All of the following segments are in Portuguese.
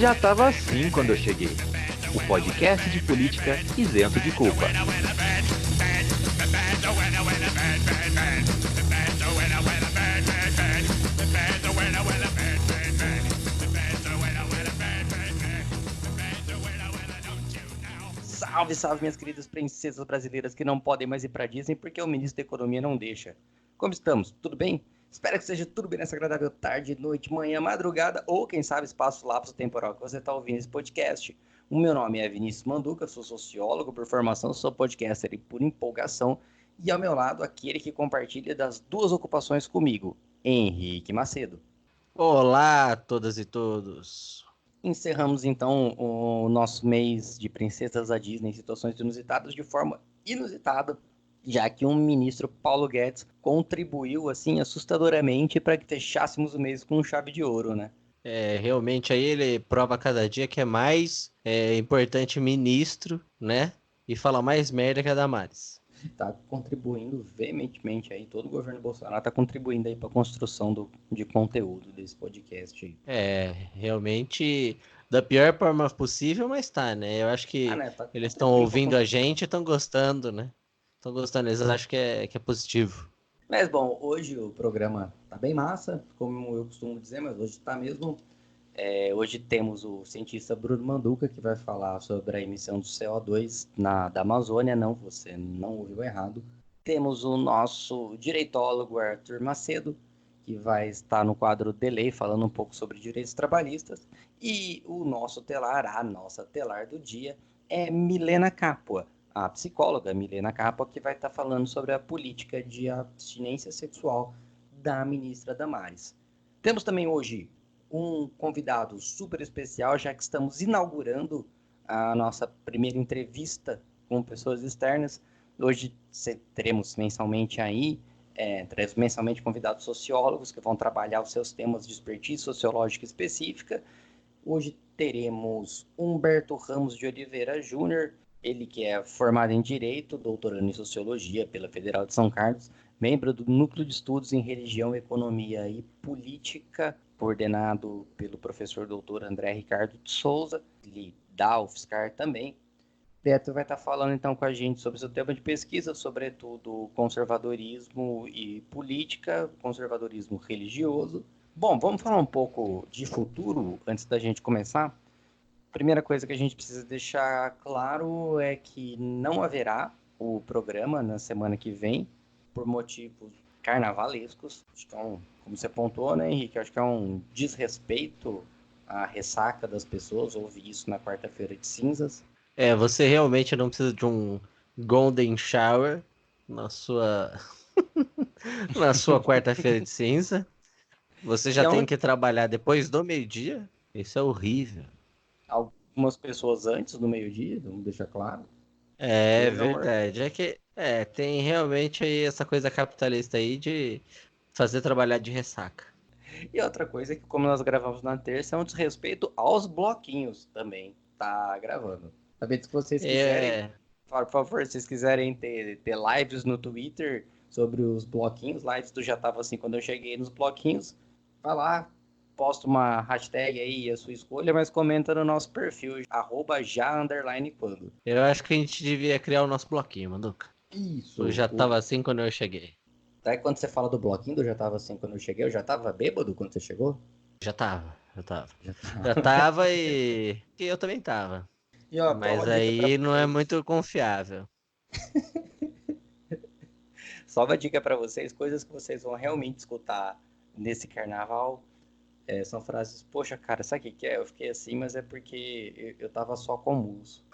Já tava assim quando eu cheguei. O podcast de política isento de culpa. Salve, salve, minhas queridas princesas brasileiras que não podem mais ir pra Disney porque o ministro da Economia não deixa. Como estamos? Tudo bem? Espero que seja tudo bem nessa agradável tarde, noite, manhã, madrugada ou, quem sabe, espaço lapso temporal que você está ouvindo esse podcast. O meu nome é Vinícius Manduca, sou sociólogo por formação, sou podcaster e por empolgação. E ao meu lado, aquele que compartilha das duas ocupações comigo, Henrique Macedo. Olá a todas e todos. Encerramos então o nosso mês de princesas da Disney em situações inusitadas de forma inusitada, já que um ministro, Paulo Guedes, contribuiu assim assustadoramente para que fechássemos o mês com chave de ouro, né? Realmente aí ele prova cada dia que é mais importante ministro, né? E fala mais merda que a Damares. Tá contribuindo veementemente aí, todo o governo Bolsonaro tá contribuindo aí para a construção de conteúdo desse podcast aí. Realmente da pior forma possível, mas tá, né? Eu acho que Né, tá eles estão ouvindo a gente e estão gostando, né? Estão gostando, eles acham que é positivo. Mas bom, hoje o programa tá bem massa, como eu costumo dizer, mas hoje tá mesmo. Hoje temos o cientista Bruno Manduca, que vai falar sobre a emissão do CO2 da Amazônia. Não, você não ouviu errado. Temos o nosso direitólogo Arthur Macedo, que vai estar no quadro Delay, falando um pouco sobre direitos trabalhistas. E o nosso telar, a nossa telar do dia, é Milena Capua, a psicóloga Milena Capua, que vai estar falando sobre a política de abstinência sexual da ministra Damares. Temos também hoje um convidado super especial, já que estamos inaugurando a nossa primeira entrevista com pessoas externas. Hoje teremos mensalmente convidados sociólogos que vão trabalhar os seus temas de expertise sociológica específica. Hoje teremos Humberto Ramos de Oliveira Júnior, ele que é formado em Direito, doutorando em Sociologia pela Federal de São Carlos, membro do Núcleo de Estudos em Religião, Economia e Política, coordenado pelo professor doutor André Ricardo de Souza, ele da UFSCar também. Beto vai estar falando então com a gente sobre seu tema de pesquisa, sobretudo conservadorismo e política, conservadorismo religioso. Bom, vamos falar um pouco de futuro antes da gente começar. Primeira coisa que a gente precisa deixar claro é que não haverá o programa na semana que vem, por motivos carnavalescos. Acho que como você pontuou, né, Henrique? Acho que é um desrespeito à ressaca das pessoas, ouvir isso na quarta-feira de cinzas. Você realmente não precisa de um golden shower na sua na sua quarta-feira de cinza. Você já tem que trabalhar depois do meio-dia? Isso é horrível. Algumas pessoas antes do meio-dia, vamos deixar claro. É verdade. Tem realmente aí essa coisa capitalista aí de fazer trabalhar de ressaca. E outra coisa é que, como nós gravamos na terça, é um desrespeito aos bloquinhos também. Tá gravando. Também, se vocês quiserem, por favor, se vocês quiserem ter lives no Twitter sobre os bloquinhos, lives do Já Tava Assim quando eu cheguei nos bloquinhos, vai lá, posta uma hashtag aí, a sua escolha, mas comenta no nosso perfil, @já_quando. Eu acho que a gente devia criar o nosso bloquinho, Manduca. Isso. Eu já tava assim quando eu cheguei. Daí quando você fala do bloquinho, eu já tava assim quando eu cheguei, eu já tava bêbado quando você chegou? Já tava. Já tava e eu também tava. E, ó, mas aí não é muito confiável. Só uma dica pra vocês, coisas que vocês vão realmente escutar nesse carnaval, são frases, poxa, cara, sabe o que é? Eu fiquei assim, mas é porque eu tava só com muso.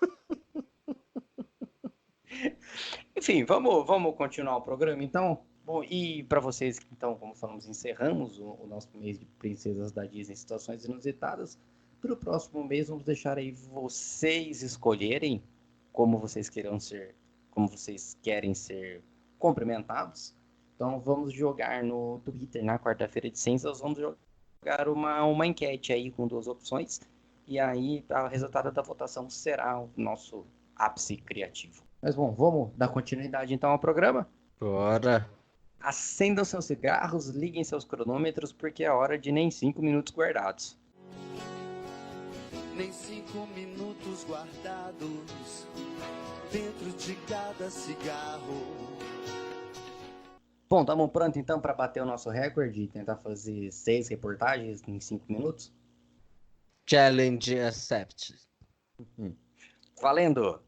Enfim, vamos continuar o programa, então? Bom, e para vocês, então, como falamos, encerramos o nosso mês de princesas da Disney, situações inusitadas. Para o próximo mês, vamos deixar aí vocês escolherem como vocês querem ser cumprimentados. Então, vamos jogar no Twitter, na quarta-feira de cinzas, vamos jogar uma enquete aí com duas opções. E aí, o resultado da votação será o nosso ápice criativo. Mas bom, vamos dar continuidade então ao programa? Bora. Acendam seus cigarros, liguem seus cronômetros, porque é hora de nem 5 minutos guardados. Nem 5 minutos guardados dentro de cada cigarro. Bom, estamos prontos então para bater o nosso recorde e tentar fazer 6 reportagens em 5 minutos? Challenge accepted. Valendo!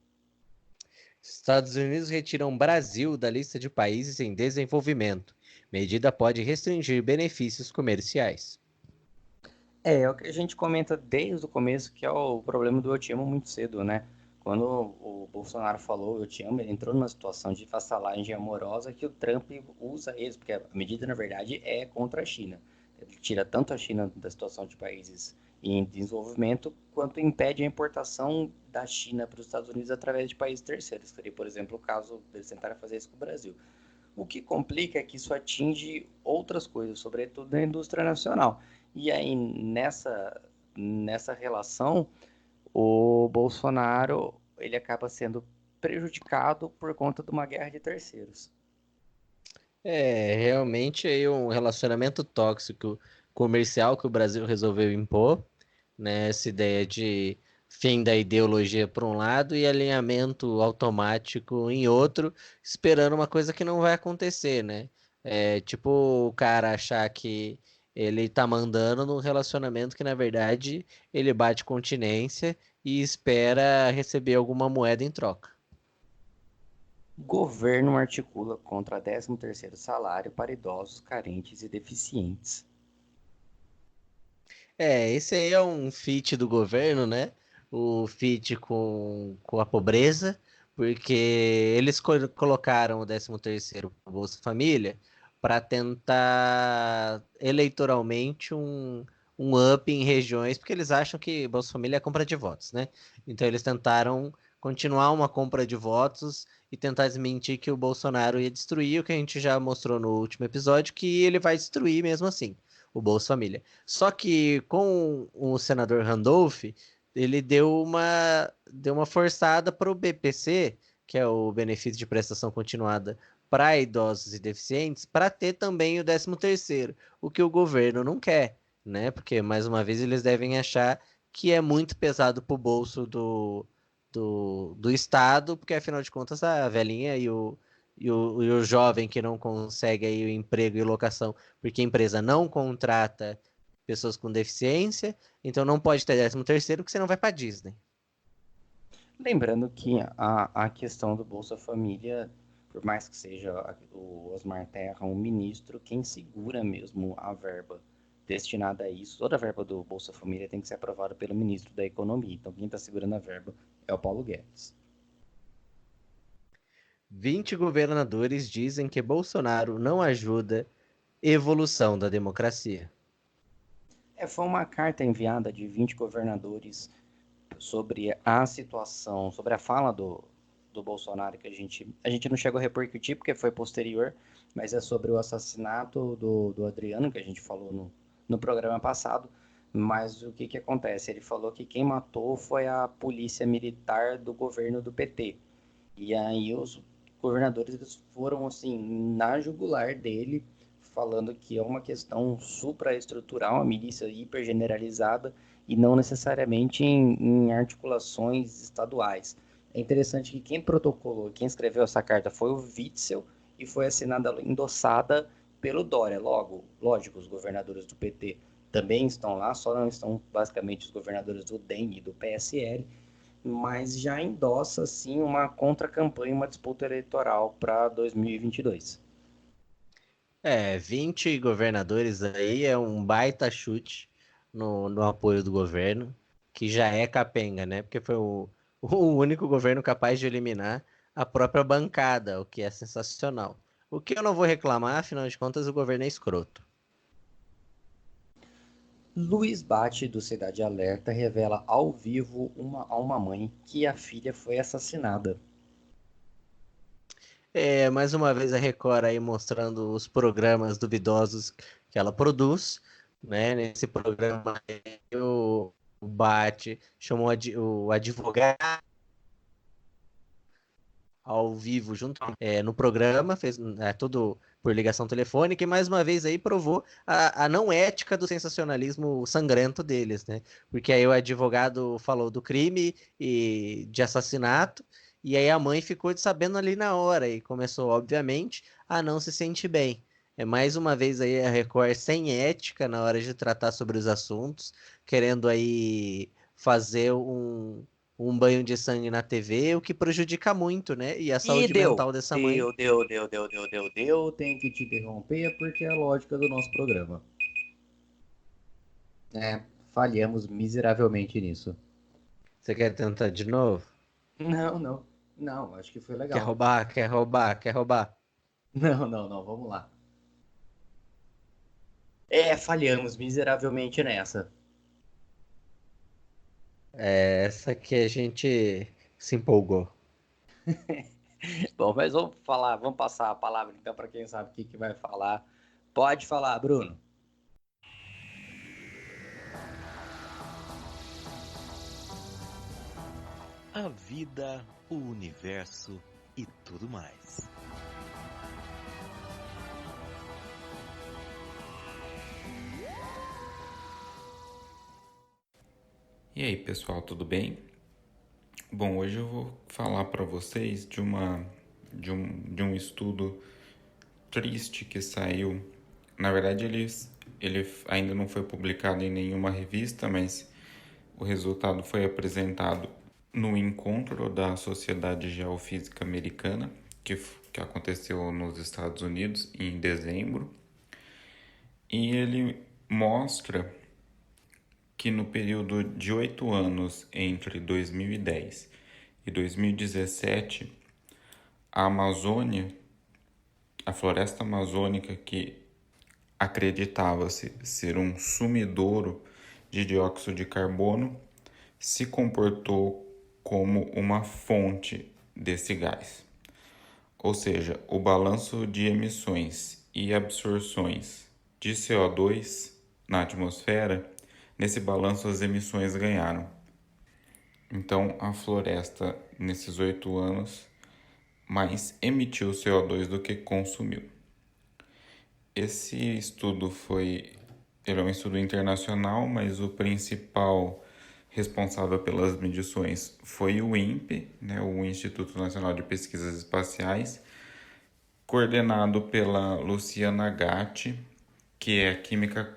Estados Unidos retiram Brasil da lista de países em desenvolvimento. Medida pode restringir benefícios comerciais. É o que a gente comenta desde o começo, que é o problema do eu te amo muito cedo, né? Quando o Bolsonaro falou eu te amo, ele entrou numa situação de vassalagem amorosa que o Trump usa eles, porque a medida, na verdade, é contra a China. Ele tira tanto a China da situação de países em desenvolvimento, quanto impede a importação da China para os Estados Unidos através de países terceiros. Seria, por exemplo, o caso deles tentarem fazer isso com o Brasil. O que complica é que isso atinge outras coisas, sobretudo a indústria nacional. E aí, nessa relação, o Bolsonaro ele acaba sendo prejudicado por conta de uma guerra de terceiros. Realmente aí um relacionamento tóxico comercial que o Brasil resolveu impor, né? Essa ideia de fim da ideologia por um lado e alinhamento automático em outro, esperando uma coisa que não vai acontecer, né? Tipo o cara achar que ele tá mandando num relacionamento que, na verdade, ele bate continência e espera receber alguma moeda em troca. Governo articula contra 13º salário para idosos carentes e deficientes. Esse aí é um feat do governo, né? O feat com a pobreza, porque eles colocaram o 13º Bolsa Família para tentar eleitoralmente um up em regiões, porque eles acham que Bolsa Família é compra de votos, né? Então eles tentaram continuar uma compra de votos e tentar desmentir que o Bolsonaro ia destruir, o que a gente já mostrou no último episódio, que ele vai destruir mesmo assim, o Bolsa Família. Só que com o senador Randolph, ele deu uma forçada para o BPC, que é o benefício de prestação continuada para idosos e deficientes, para ter também o 13º, o que o governo não quer, né? Porque, mais uma vez, eles devem achar que é muito pesado para o bolso do Estado, porque, afinal de contas, a velhinha e o jovem que não consegue aí o emprego e locação porque a empresa não contrata pessoas com deficiência, então não pode ter 13º, porque senão vai para Disney. Lembrando que a questão do Bolsa Família, por mais que seja o Osmar Terra um ministro, quem segura mesmo a verba destinada a isso, toda a verba do Bolsa Família tem que ser aprovada pelo ministro da Economia. Então quem está segurando a verba é o Paulo Guedes. 20 governadores dizem que Bolsonaro não ajuda evolução da democracia. Foi uma carta enviada de 20 governadores sobre a situação, sobre a fala do Bolsonaro, que a gente não chegou a repercutir porque foi posterior, mas é sobre o assassinato do Adriano, que a gente falou no programa passado. Mas o que acontece? Ele falou que quem matou foi a polícia militar do governo do PT. E aí os governadores eles foram assim na jugular dele, falando que é uma questão supraestrutural, a milícia hipergeneralizada e não necessariamente em articulações estaduais. É interessante que quem protocolou, quem escreveu essa carta foi o Witzel e foi assinada, endossada pelo Dória. Lógico, os governadores do PT também estão lá, só não estão basicamente os governadores do DEM e do PSL, mas já endossa assim uma contra-campanha, uma disputa eleitoral para 2022. 20 governadores aí é um baita chute no apoio do governo, que já é capenga, né? Porque foi o único governo capaz de eliminar a própria bancada, o que é sensacional. O que eu não vou reclamar, afinal de contas, o governo é escroto. Luiz Bate, do Cidade Alerta, revela ao vivo a uma mãe que a filha foi assassinada. Mais uma vez a Record aí mostrando os programas duvidosos que ela produz, né? Nesse programa o Bate chamou o advogado ao vivo junto no programa, fez tudo por ligação telefônica, e mais uma vez aí provou a não ética do sensacionalismo sangrento deles, né? Porque aí o advogado falou do crime e de assassinato, e aí a mãe ficou sabendo ali na hora e começou, obviamente, a não se sentir bem. É mais uma vez aí a Record sem ética na hora de tratar sobre os assuntos, querendo aí fazer um banho de sangue na TV, o que prejudica muito, né? E a E saúde mental dessa mãe. deu. Tenho que te interromper porque é a lógica do nosso programa. Falhamos miseravelmente nisso. Você quer tentar de novo? Não, acho que foi Quer legal. roubar? Quer roubar? Quer roubar? Não, vamos lá. Falhamos miseravelmente nessa. Essa que a gente se empolgou. Bom, mas vamos passar a palavra então para quem sabe o que vai falar. Pode falar, Bruno. A vida, o universo e tudo mais. E aí, pessoal, tudo bem? Bom, hoje eu vou falar para vocês de um estudo triste que saiu. Na verdade, ele ainda não foi publicado em nenhuma revista, mas o resultado foi apresentado no encontro da Sociedade Geofísica Americana, que aconteceu nos Estados Unidos em dezembro. E ele mostra que no período de 8 anos entre 2010 e 2017, a Amazônia, a floresta amazônica, que acreditava-se ser um sumidouro de dióxido de carbono, se comportou como uma fonte desse gás. Ou seja, o balanço de emissões e absorções de CO2 na atmosfera, nesse balanço as emissões ganharam. Então, a floresta, nesses 8 anos, mais emitiu CO2 do que consumiu. Esse estudo ele é um estudo internacional, mas o principal responsável pelas medições foi o INPE, né, o Instituto Nacional de Pesquisas Espaciais, coordenado pela Luciana Gatti, que é a química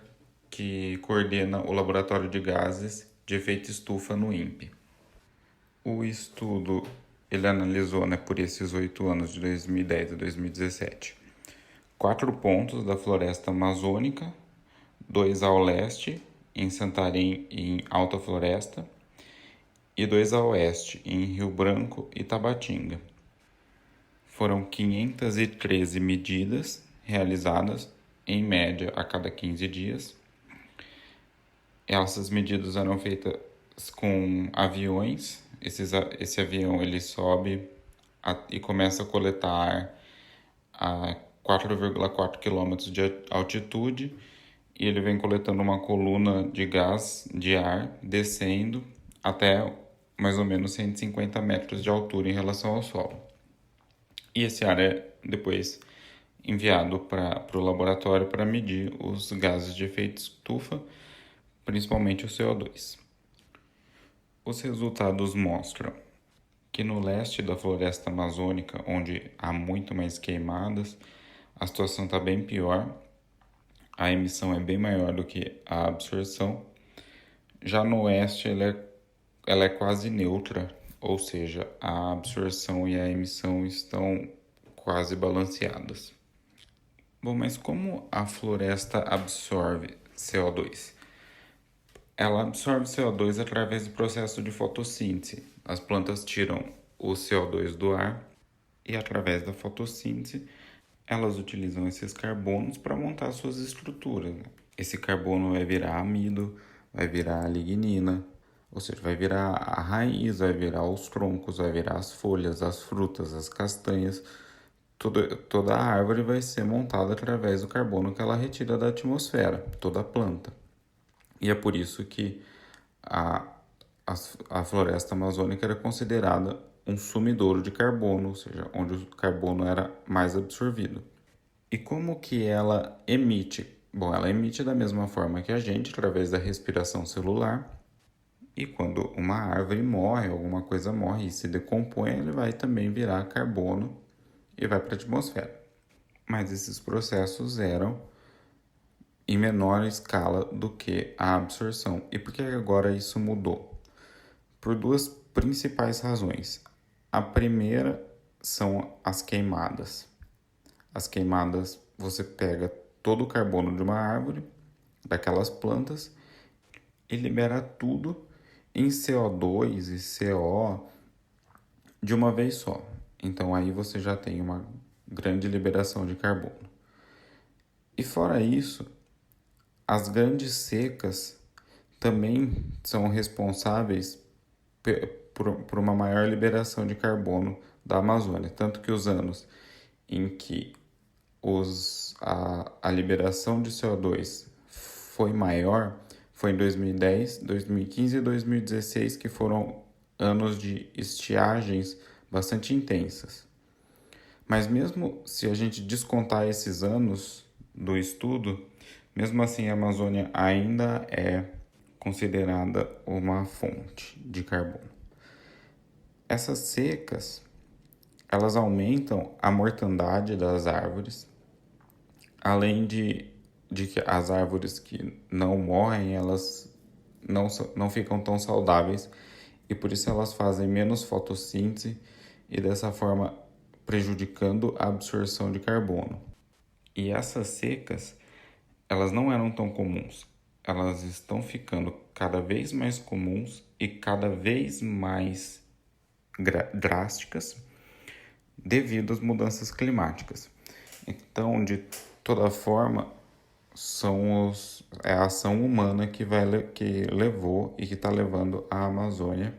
que coordena o Laboratório de Gases de Efeito Estufa no INPE. O estudo ele analisou, por esses 8 anos, de 2010 a 2017, 4 pontos da floresta amazônica, 2 ao leste, em Santarém e em Alta Floresta, e 2 a oeste, em Rio Branco e Tabatinga. Foram 513 medidas realizadas, em média, a cada 15 dias. Essas medidas eram feitas com aviões. Esse avião ele sobe e começa a coletar ar a 4,4 km de altitude, e ele vem coletando uma coluna de gás de ar descendo até mais ou menos 150 metros de altura em relação ao solo. E esse ar é depois enviado para o laboratório para medir os gases de efeito estufa, principalmente o CO2. Os resultados mostram que no leste da floresta amazônica, onde há muito mais queimadas, a situação está bem pior, a emissão é bem maior do que a absorção. Já no oeste, ela é quase neutra, ou seja, a absorção e a emissão estão quase balanceadas. Bom, mas como a floresta absorve CO2? Ela absorve CO2 através do processo de fotossíntese. As plantas tiram o CO2 do ar e, através da fotossíntese, elas utilizam esses carbonos para montar suas estruturas. Esse carbono vai virar amido, vai virar lignina, ou seja, vai virar a raiz, vai virar os troncos, vai virar as folhas, as frutas, as castanhas. Toda a árvore vai ser montada através do carbono que ela retira da atmosfera, toda a planta. E é por isso que a floresta amazônica era considerada um sumidouro de carbono, ou seja, onde o carbono era mais absorvido. E como que ela emite? Bom, ela emite da mesma forma que a gente, através da respiração celular. E quando uma árvore morre, alguma coisa morre e se decompõe, ele vai também virar carbono e vai para a atmosfera. Mas esses processos eram em menor escala do que a absorção. E por que agora isso mudou? Por duas principais razões. A primeira são as queimadas. As queimadas, você pega todo o carbono de uma árvore, daquelas plantas, e libera tudo em CO2 e CO de uma vez só. Então aí você já tem uma grande liberação de carbono. E fora isso, as grandes secas também são responsáveis por uma maior liberação de carbono da Amazônia. Tanto que os anos em que a liberação de CO2 foi maior foi em 2010, 2015 e 2016, que foram anos de estiagens bastante intensas. Mas mesmo se a gente descontar esses anos do estudo, mesmo assim a Amazônia ainda é considerada uma fonte de carbono. Essas secas, elas aumentam a mortandade das árvores, além de que as árvores que não morrem, elas não ficam tão saudáveis e por isso elas fazem menos fotossíntese e dessa forma prejudicando a absorção de carbono. E essas secas, elas não eram tão comuns, elas estão ficando cada vez mais comuns e cada vez mais drásticas devido às mudanças climáticas. Então, de toda forma, é a ação humana que levou e que está levando a Amazônia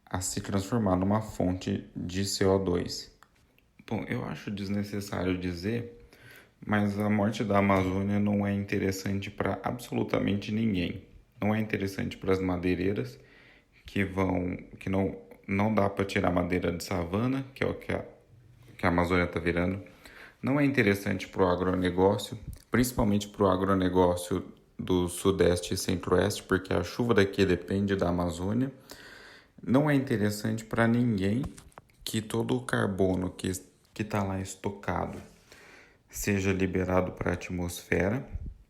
a se transformar numa fonte de CO2. Bom, eu acho desnecessário dizer, mas a morte da Amazônia não é interessante para absolutamente ninguém. Não é interessante para as madeireiras que não dá para tirar madeira de savana, que é o que a Amazônia está virando. Não é interessante para o agronegócio, principalmente para o agronegócio do Sudeste e Centro-Oeste, porque a chuva daqui depende da Amazônia. Não é interessante para ninguém que todo o carbono que está lá estocado seja liberado para a atmosfera,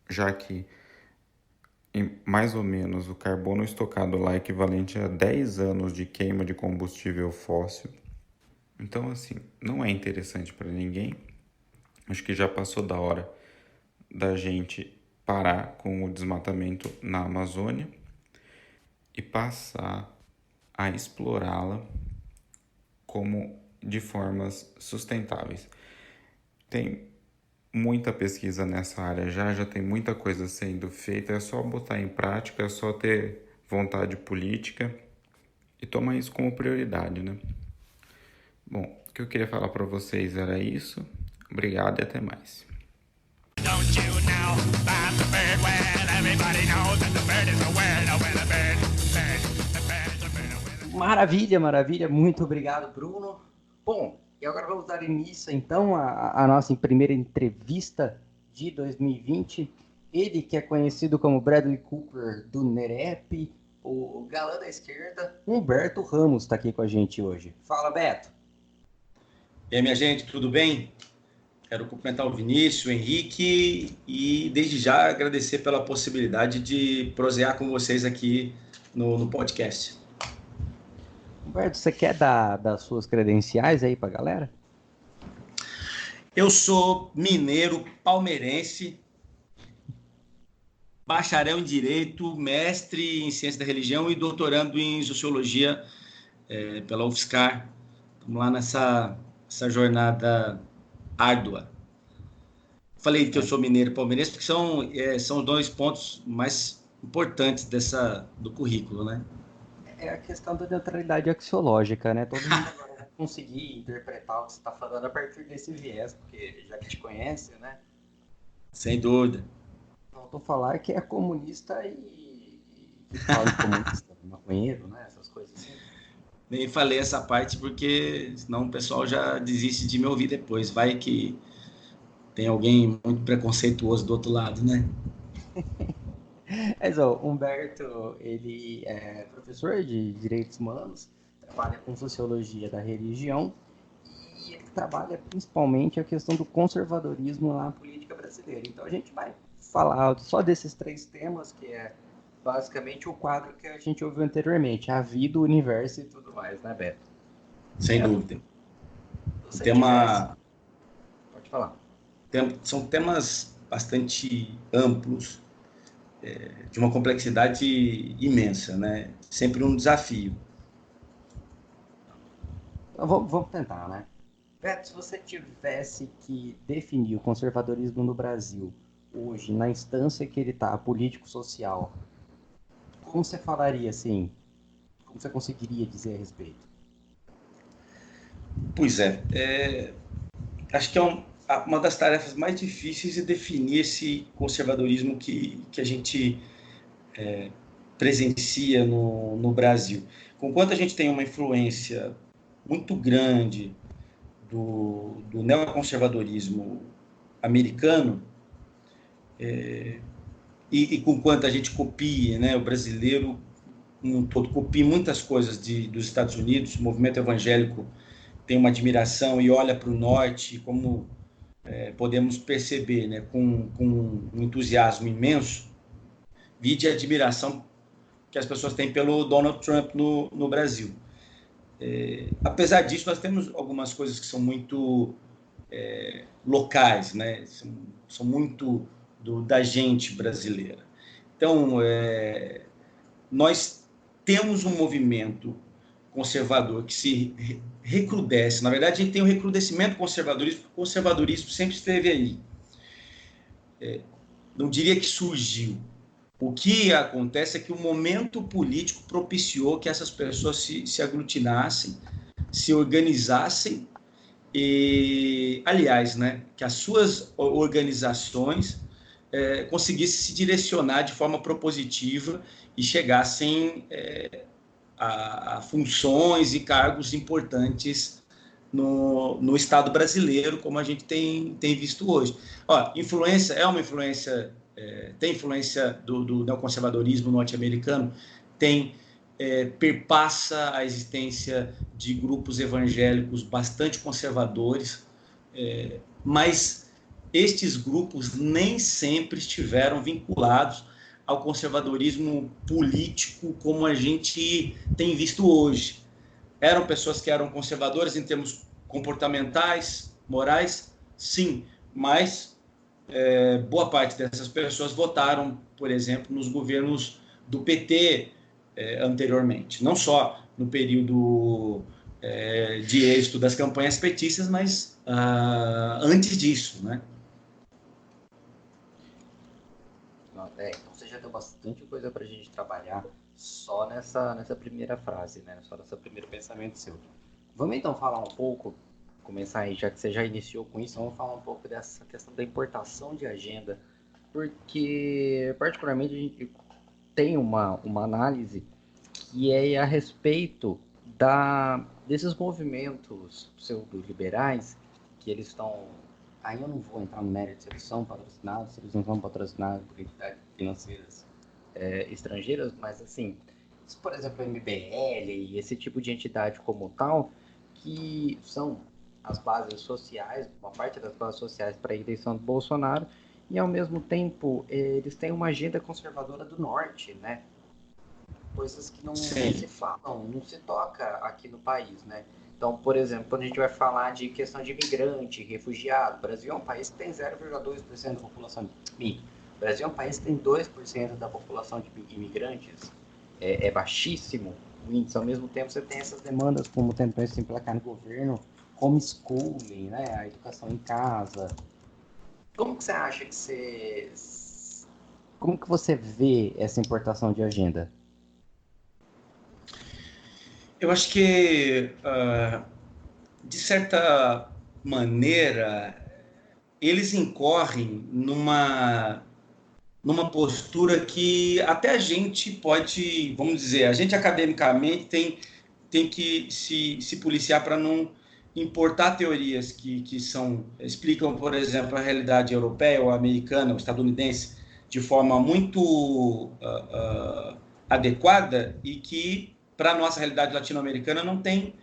já que mais ou menos o carbono estocado lá é equivalente a 10 anos de queima de combustível fóssil. Então, assim, não é interessante para ninguém. Acho que já passou da hora da gente parar com o desmatamento na Amazônia e passar a explorá-la de formas sustentáveis. Tem muita pesquisa nessa área já tem muita coisa sendo feita, é só botar em prática, é só ter vontade política e tomar isso como prioridade, né? Bom, o que eu queria falar para vocês era isso. Obrigado e até mais. Maravilha, muito obrigado, Bruno. Bom, e agora vamos dar início, então, à nossa primeira entrevista de 2020. Ele que é conhecido como Bradley Cooper do NEREP, o galã da esquerda, Humberto Ramos, está aqui com a gente hoje. Fala, Beto. E aí, minha gente, tudo bem? Quero cumprimentar o Vinícius, o Henrique e, desde já, agradecer pela possibilidade de prosear com vocês aqui no podcast. Humberto, você quer dar das suas credenciais aí para a galera? Eu sou mineiro, palmeirense, bacharel em Direito, mestre em Ciência da Religião e doutorando em Sociologia pela UFSCar. Vamos lá nessa jornada árdua. Falei que eu sou mineiro e palmeirense porque são os dois pontos mais importantes do currículo, né? É a questão da neutralidade axiológica, né? Todo mundo agora vai conseguir interpretar o que você está falando a partir desse viés, porque já que te conhece, né? Sem dúvida. Faltou falar que é comunista e fala de comunista, maconheiro, né? Essas coisas assim. nem falei essa parte, porque senão o pessoal já desiste de me ouvir depois. Vai que tem alguém muito preconceituoso do outro lado, né? Mas, ó, Humberto, ele é professor de Direitos Humanos, trabalha com Sociologia da Religião e ele trabalha principalmente a questão do conservadorismo na política brasileira. Então, a gente vai falar só desses 3 temas, que é basicamente o quadro que a gente ouviu anteriormente, a vida, o universo e tudo mais, né, Beto? Sem dúvida. Se Tema... Pode falar. São temas bastante amplos, de uma complexidade imensa, né? Sempre um desafio. Então, vamos tentar, né? Beto, se você tivesse que definir o conservadorismo no Brasil hoje, na instância que ele está, político-social, como você falaria assim? Como você conseguiria dizer a respeito? Pois acho que uma das tarefas mais difíceis é definir esse conservadorismo que a gente presencia no Brasil. Conquanto a gente tem uma influência muito grande do neoconservadorismo americano, e com quanto a gente copia, né, o brasileiro um todo copia muitas coisas dos Estados Unidos, o movimento evangélico tem uma admiração e olha para o norte, como podemos perceber, né, com um entusiasmo imenso, vide a admiração que as pessoas têm pelo Donald Trump no Brasil. Apesar disso, nós temos algumas coisas que são muito locais, né, são muito da gente brasileira. Então, nós temos um movimento conservador que se recrudesce. Na verdade, a gente tem um recrudescimento conservadorismo, porque o conservadorismo sempre esteve aí. Não diria que surgiu. O que acontece é que o momento político propiciou que essas pessoas se aglutinassem, se organizassem e, aliás, né, que as suas organizações conseguissem se direcionar de forma propositiva e chegassem a funções e cargos importantes no Estado brasileiro, como a gente tem visto hoje. Influência é uma influência, tem influência do neoconservadorismo norte-americano, tem, perpassa a existência de grupos evangélicos bastante conservadores, mas estes grupos nem sempre estiveram vinculados ao conservadorismo político como a gente tem visto hoje. Eram pessoas que eram conservadoras em termos comportamentais, morais, sim, mas boa parte dessas pessoas votaram, por exemplo, nos governos do PT anteriormente, não só no período de êxito das campanhas petistas, mas antes disso, né? Então você já deu bastante coisa para a gente trabalhar só nessa primeira frase, né? Só nesse primeiro pensamento seu. Vamos então falar um pouco, começar aí, já que você já iniciou com isso, vamos falar um pouco dessa questão da importação de agenda, porque particularmente a gente tem uma análise que é a respeito desses movimentos pseudo-liberais, que eles estão... Aí eu não vou entrar no mérito se eles são patrocinados, se eles não são patrocinados por entidades financeiras estrangeiras, mas assim, por exemplo, o MBL e esse tipo de entidade como tal, que são as bases sociais, uma parte das bases sociais para a eleição do Bolsonaro, e ao mesmo tempo eles têm uma agenda conservadora do norte, né? Coisas que não se falam, não se toca aqui no país, né? Então, por exemplo, quando a gente vai falar de questão de imigrante, refugiado, o Brasil é um país que tem 0,2% da população. O Brasil é um país que tem 2% da população de imigrantes. É baixíssimo o índice. Ao mesmo tempo, você tem essas demandas como tentando se emplacar no governo, homeschooling, né? A educação em casa. Como que você acha que Como que você vê essa importação de agenda? Eu acho que, de certa maneira, eles incorrem numa postura que até a gente pode, vamos dizer, a gente academicamente tem tem que se policiar para não importar teorias que explicam, por exemplo, a realidade europeia ou americana ou estadunidense de forma muito adequada e que, para a nossa realidade latino-americana, não tem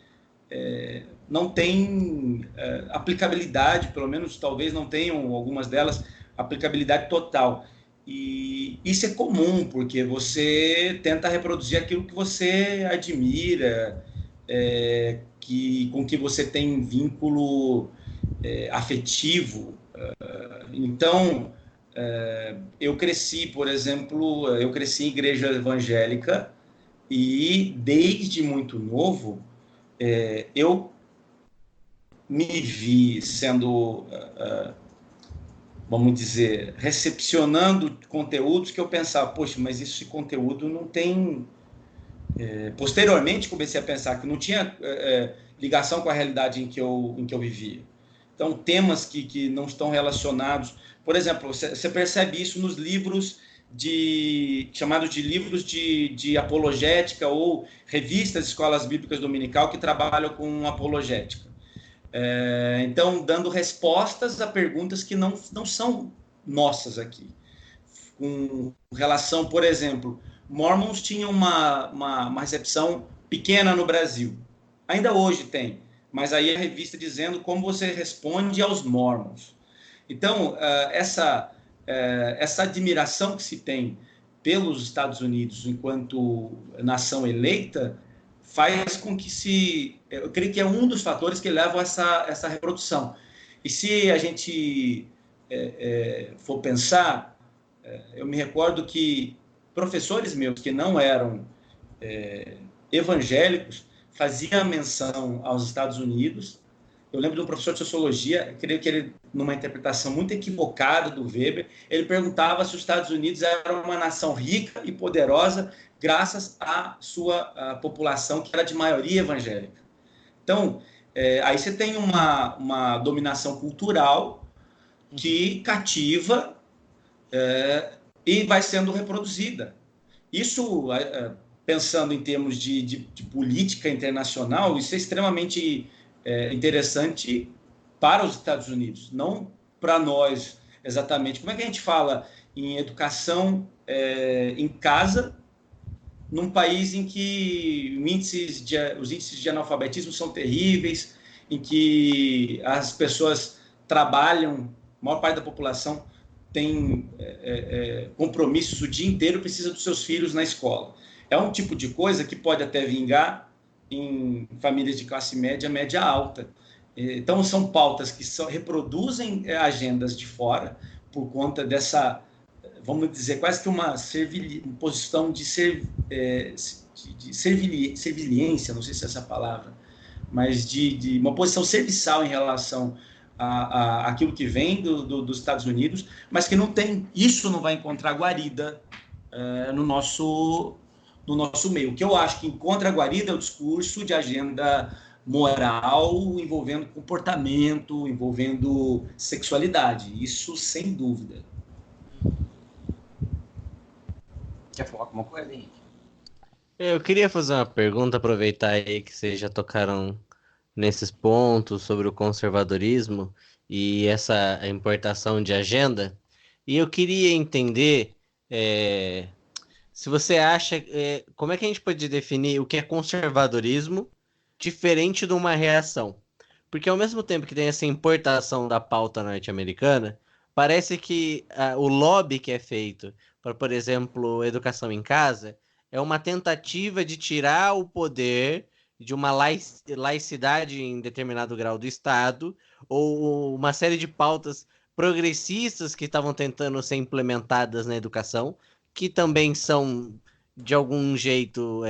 aplicabilidade, pelo menos talvez não tenham algumas delas aplicabilidade total. E isso é comum, porque você tenta reproduzir aquilo que você admira, com que você tem vínculo afetivo. Então, eu cresci, por exemplo, em igreja evangélica e desde muito novo eu me vi sendo, vamos dizer, recepcionando conteúdos que eu pensava, poxa, mas esse conteúdo não tem... posteriormente comecei a pensar que não tinha ligação com a realidade em que eu vivia. Então, temas que não estão relacionados... Por exemplo, você percebe isso nos livros chamados de livros de apologética ou revistas de escolas bíblicas dominical que trabalham com apologética. Então, dando respostas a perguntas que não são nossas aqui. Com relação, por exemplo, Mormons tinham uma recepção pequena no Brasil. Ainda hoje tem, mas aí a revista dizendo como você responde aos Mormons. Então, essa admiração que se tem pelos Estados Unidos enquanto nação eleita faz com que eu creio que é um dos fatores que levam a essa reprodução. E se a gente for pensar, eu me recordo que professores meus que não eram evangélicos faziam menção aos Estados Unidos. Eu lembro de um professor de sociologia, creio que ele, numa interpretação muito equivocada do Weber, ele perguntava se os Estados Unidos eram uma nação rica e poderosa graças à sua população, que era de maioria evangélica. Então, aí você tem uma dominação cultural que cativa e vai sendo reproduzida. Isso, pensando em termos de política internacional, isso é extremamente interessante para os Estados Unidos, não para nós exatamente. Como é que a gente fala em educação em casa, num país em que os índices de analfabetismo são terríveis, em que as pessoas trabalham, a maior parte da população tem compromissos o dia inteiro, precisa dos seus filhos na escola. É um tipo de coisa que pode até vingar em famílias de classe média, média alta. Então, são pautas que reproduzem agendas de fora por conta dessa, vamos dizer, quase que uma posição de serviliência, não sei se é essa palavra, mas de uma posição serviçal em relação àquilo que vem dos Estados Unidos, mas que isso não vai encontrar guarida no nosso meio. O que eu acho que encontra guarida é o discurso de agenda moral envolvendo comportamento, envolvendo sexualidade. Isso, sem dúvida. Quer falar alguma coisa, Henrique? Eu queria fazer uma pergunta, aproveitar aí que vocês já tocaram nesses pontos sobre o conservadorismo e essa importação de agenda. E eu queria entender... se você acha, como é que a gente pode definir o que é conservadorismo diferente de uma reação? Porque ao mesmo tempo que tem essa importação da pauta norte-americana, parece que o lobby que é feito para, por exemplo, educação em casa, é uma tentativa de tirar o poder de uma laicidade em determinado grau do Estado, ou uma série de pautas progressistas que estavam tentando ser implementadas na educação, que também são, de algum jeito,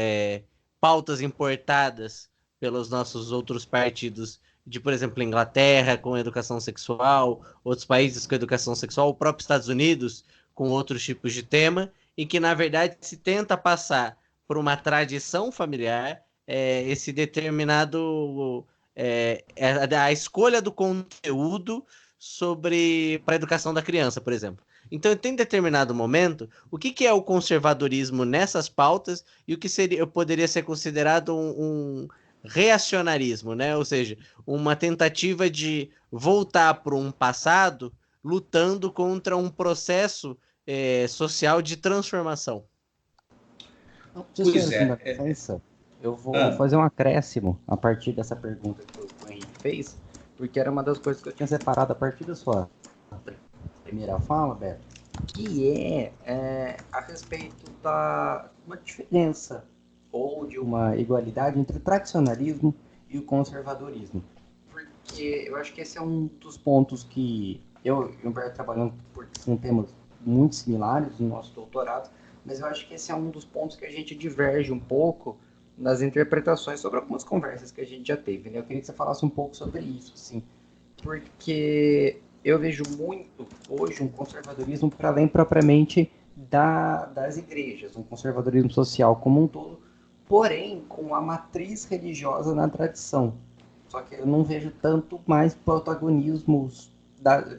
pautas importadas pelos nossos outros partidos, de, por exemplo, Inglaterra com educação sexual, outros países com educação sexual, o próprio Estados Unidos com outros tipos de tema, e que, na verdade, se tenta passar por uma tradição familiar, esse determinado... a escolha do conteúdo para a educação da criança, por exemplo. Então, tem determinado momento, o que é o conservadorismo nessas pautas e o que poderia ser considerado um reacionarismo, né? Ou seja, uma tentativa de voltar para um passado lutando contra um processo social de transformação. Pois licença, eu vou fazer um acréscimo a partir dessa pergunta que o Henrique fez, porque era uma das coisas que eu tinha separado a partir da sua primeira fala, Beto, que é a respeito da uma diferença ou de uma igualdade entre o tradicionalismo e o conservadorismo. Porque eu acho que esse é um dos pontos que eu e o Humberto trabalhando, porque são temas muito similares no nosso doutorado, mas eu acho que esse é um dos pontos que a gente diverge um pouco nas interpretações sobre algumas conversas que a gente já teve, né? Eu queria que você falasse um pouco sobre isso, assim, porque eu vejo muito hoje um conservadorismo para além propriamente das igrejas, um conservadorismo social como um todo, porém com a matriz religiosa na tradição. Só que eu não vejo tanto mais protagonismos,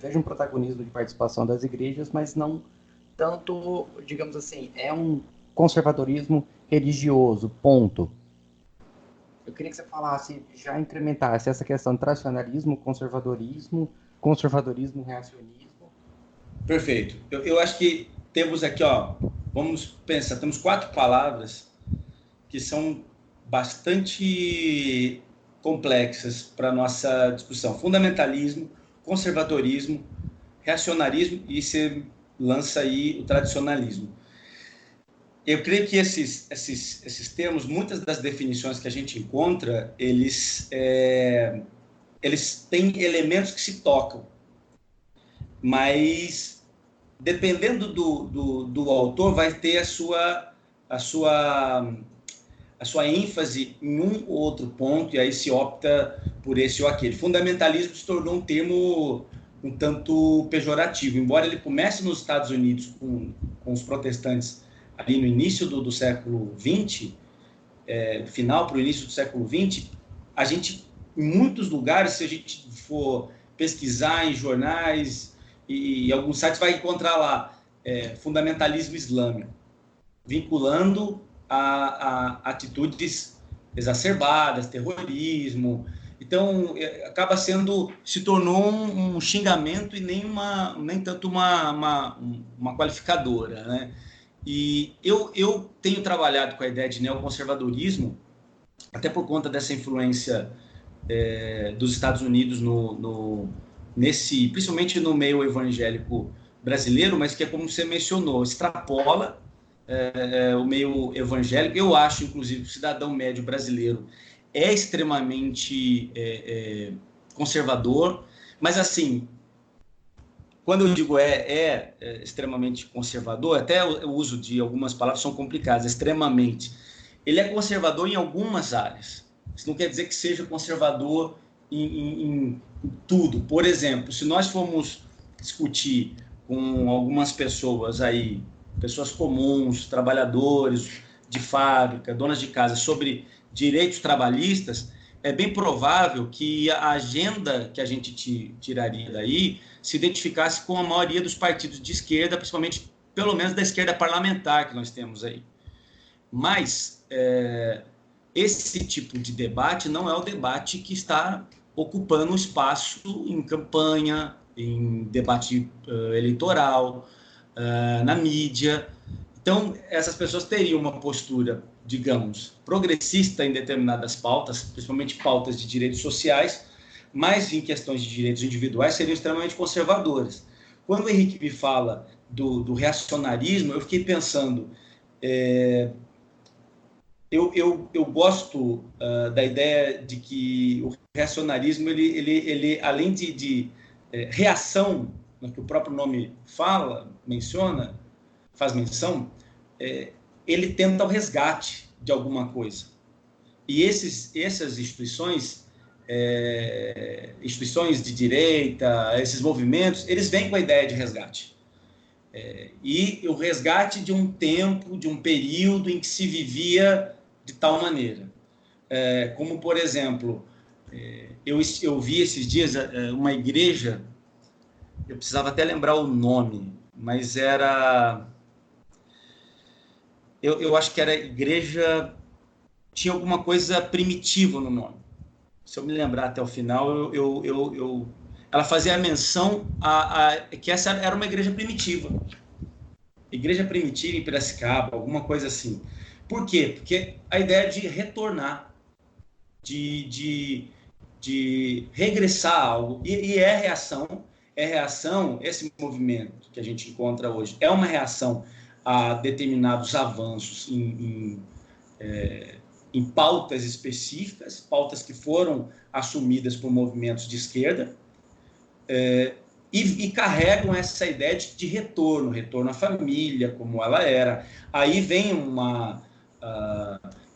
vejo um protagonismo de participação das igrejas, mas não tanto, digamos assim, é um conservadorismo religioso, ponto. Eu queria que você falasse, já incrementasse essa questão de tradicionalismo, conservadorismo, reacionismo. Perfeito. Eu acho que temos aqui, vamos pensar, temos 4 palavras que são bastante complexas para a nossa discussão. Fundamentalismo, conservadorismo, reacionarismo e você lança aí o tradicionalismo. Eu creio que esses termos, muitas das definições que a gente encontra, eles têm elementos que se tocam, mas dependendo do autor, vai ter a sua ênfase em um ou outro ponto, e aí se opta por esse ou aquele. Fundamentalismo se tornou um termo um tanto pejorativo, embora ele comece nos Estados Unidos com os protestantes ali no início do século XX, final para o início do século XX, a gente, em muitos lugares, se a gente for pesquisar em jornais e alguns sites, vai encontrar lá fundamentalismo islâmico, vinculando a atitudes exacerbadas, terrorismo. Então, se tornou um xingamento e nem tanto uma qualificadora, né? E eu tenho trabalhado com a ideia de neoconservadorismo, até por conta dessa influência dos Estados Unidos principalmente no meio evangélico brasileiro, mas que é como você mencionou, extrapola o meio evangélico. Eu acho, inclusive, que o cidadão médio brasileiro é extremamente conservador, mas assim, quando eu digo extremamente conservador, até o uso de algumas palavras são complicadas, extremamente. Ele é conservador em algumas áreas. Isso não quer dizer que seja conservador em tudo. Por exemplo, se nós formos discutir com algumas pessoas aí, pessoas comuns, trabalhadores de fábrica, donas de casa, sobre direitos trabalhistas, é bem provável que a agenda que a gente tiraria daí se identificasse com a maioria dos partidos de esquerda, principalmente, pelo menos, da esquerda parlamentar que nós temos aí. Mas esse tipo de debate não é o debate que está ocupando espaço em campanha, em debate eleitoral, na mídia. Então, essas pessoas teriam uma postura, digamos, progressista em determinadas pautas, principalmente pautas de direitos sociais, mas em questões de direitos individuais seriam extremamente conservadoras. Quando o Henrique me fala do reacionarismo, eu fiquei pensando, eu gosto da ideia de que o reacionarismo, ele além de reação, no que o próprio nome faz menção, ele tenta o resgate de alguma coisa. E essas instituições de direita, esses movimentos, eles vêm com a ideia de resgate. E o resgate de um tempo, de um período em que se vivia de tal maneira. Como, por exemplo, eu vi esses dias uma igreja, eu precisava até lembrar o nome, mas era... Eu acho que era igreja... Tinha alguma coisa primitiva no nome. Se eu me lembrar até o final, ela fazia a menção que essa era uma igreja primitiva. Igreja primitiva em Piracicaba, alguma coisa assim. Por quê? Porque a ideia de retornar, de regressar a algo, e é reação, esse movimento que a gente encontra hoje, é uma reação a determinados avanços em pautas específicas, pautas que foram assumidas por movimentos de esquerda, e carregam essa ideia de retorno à família, como ela era. Aí vem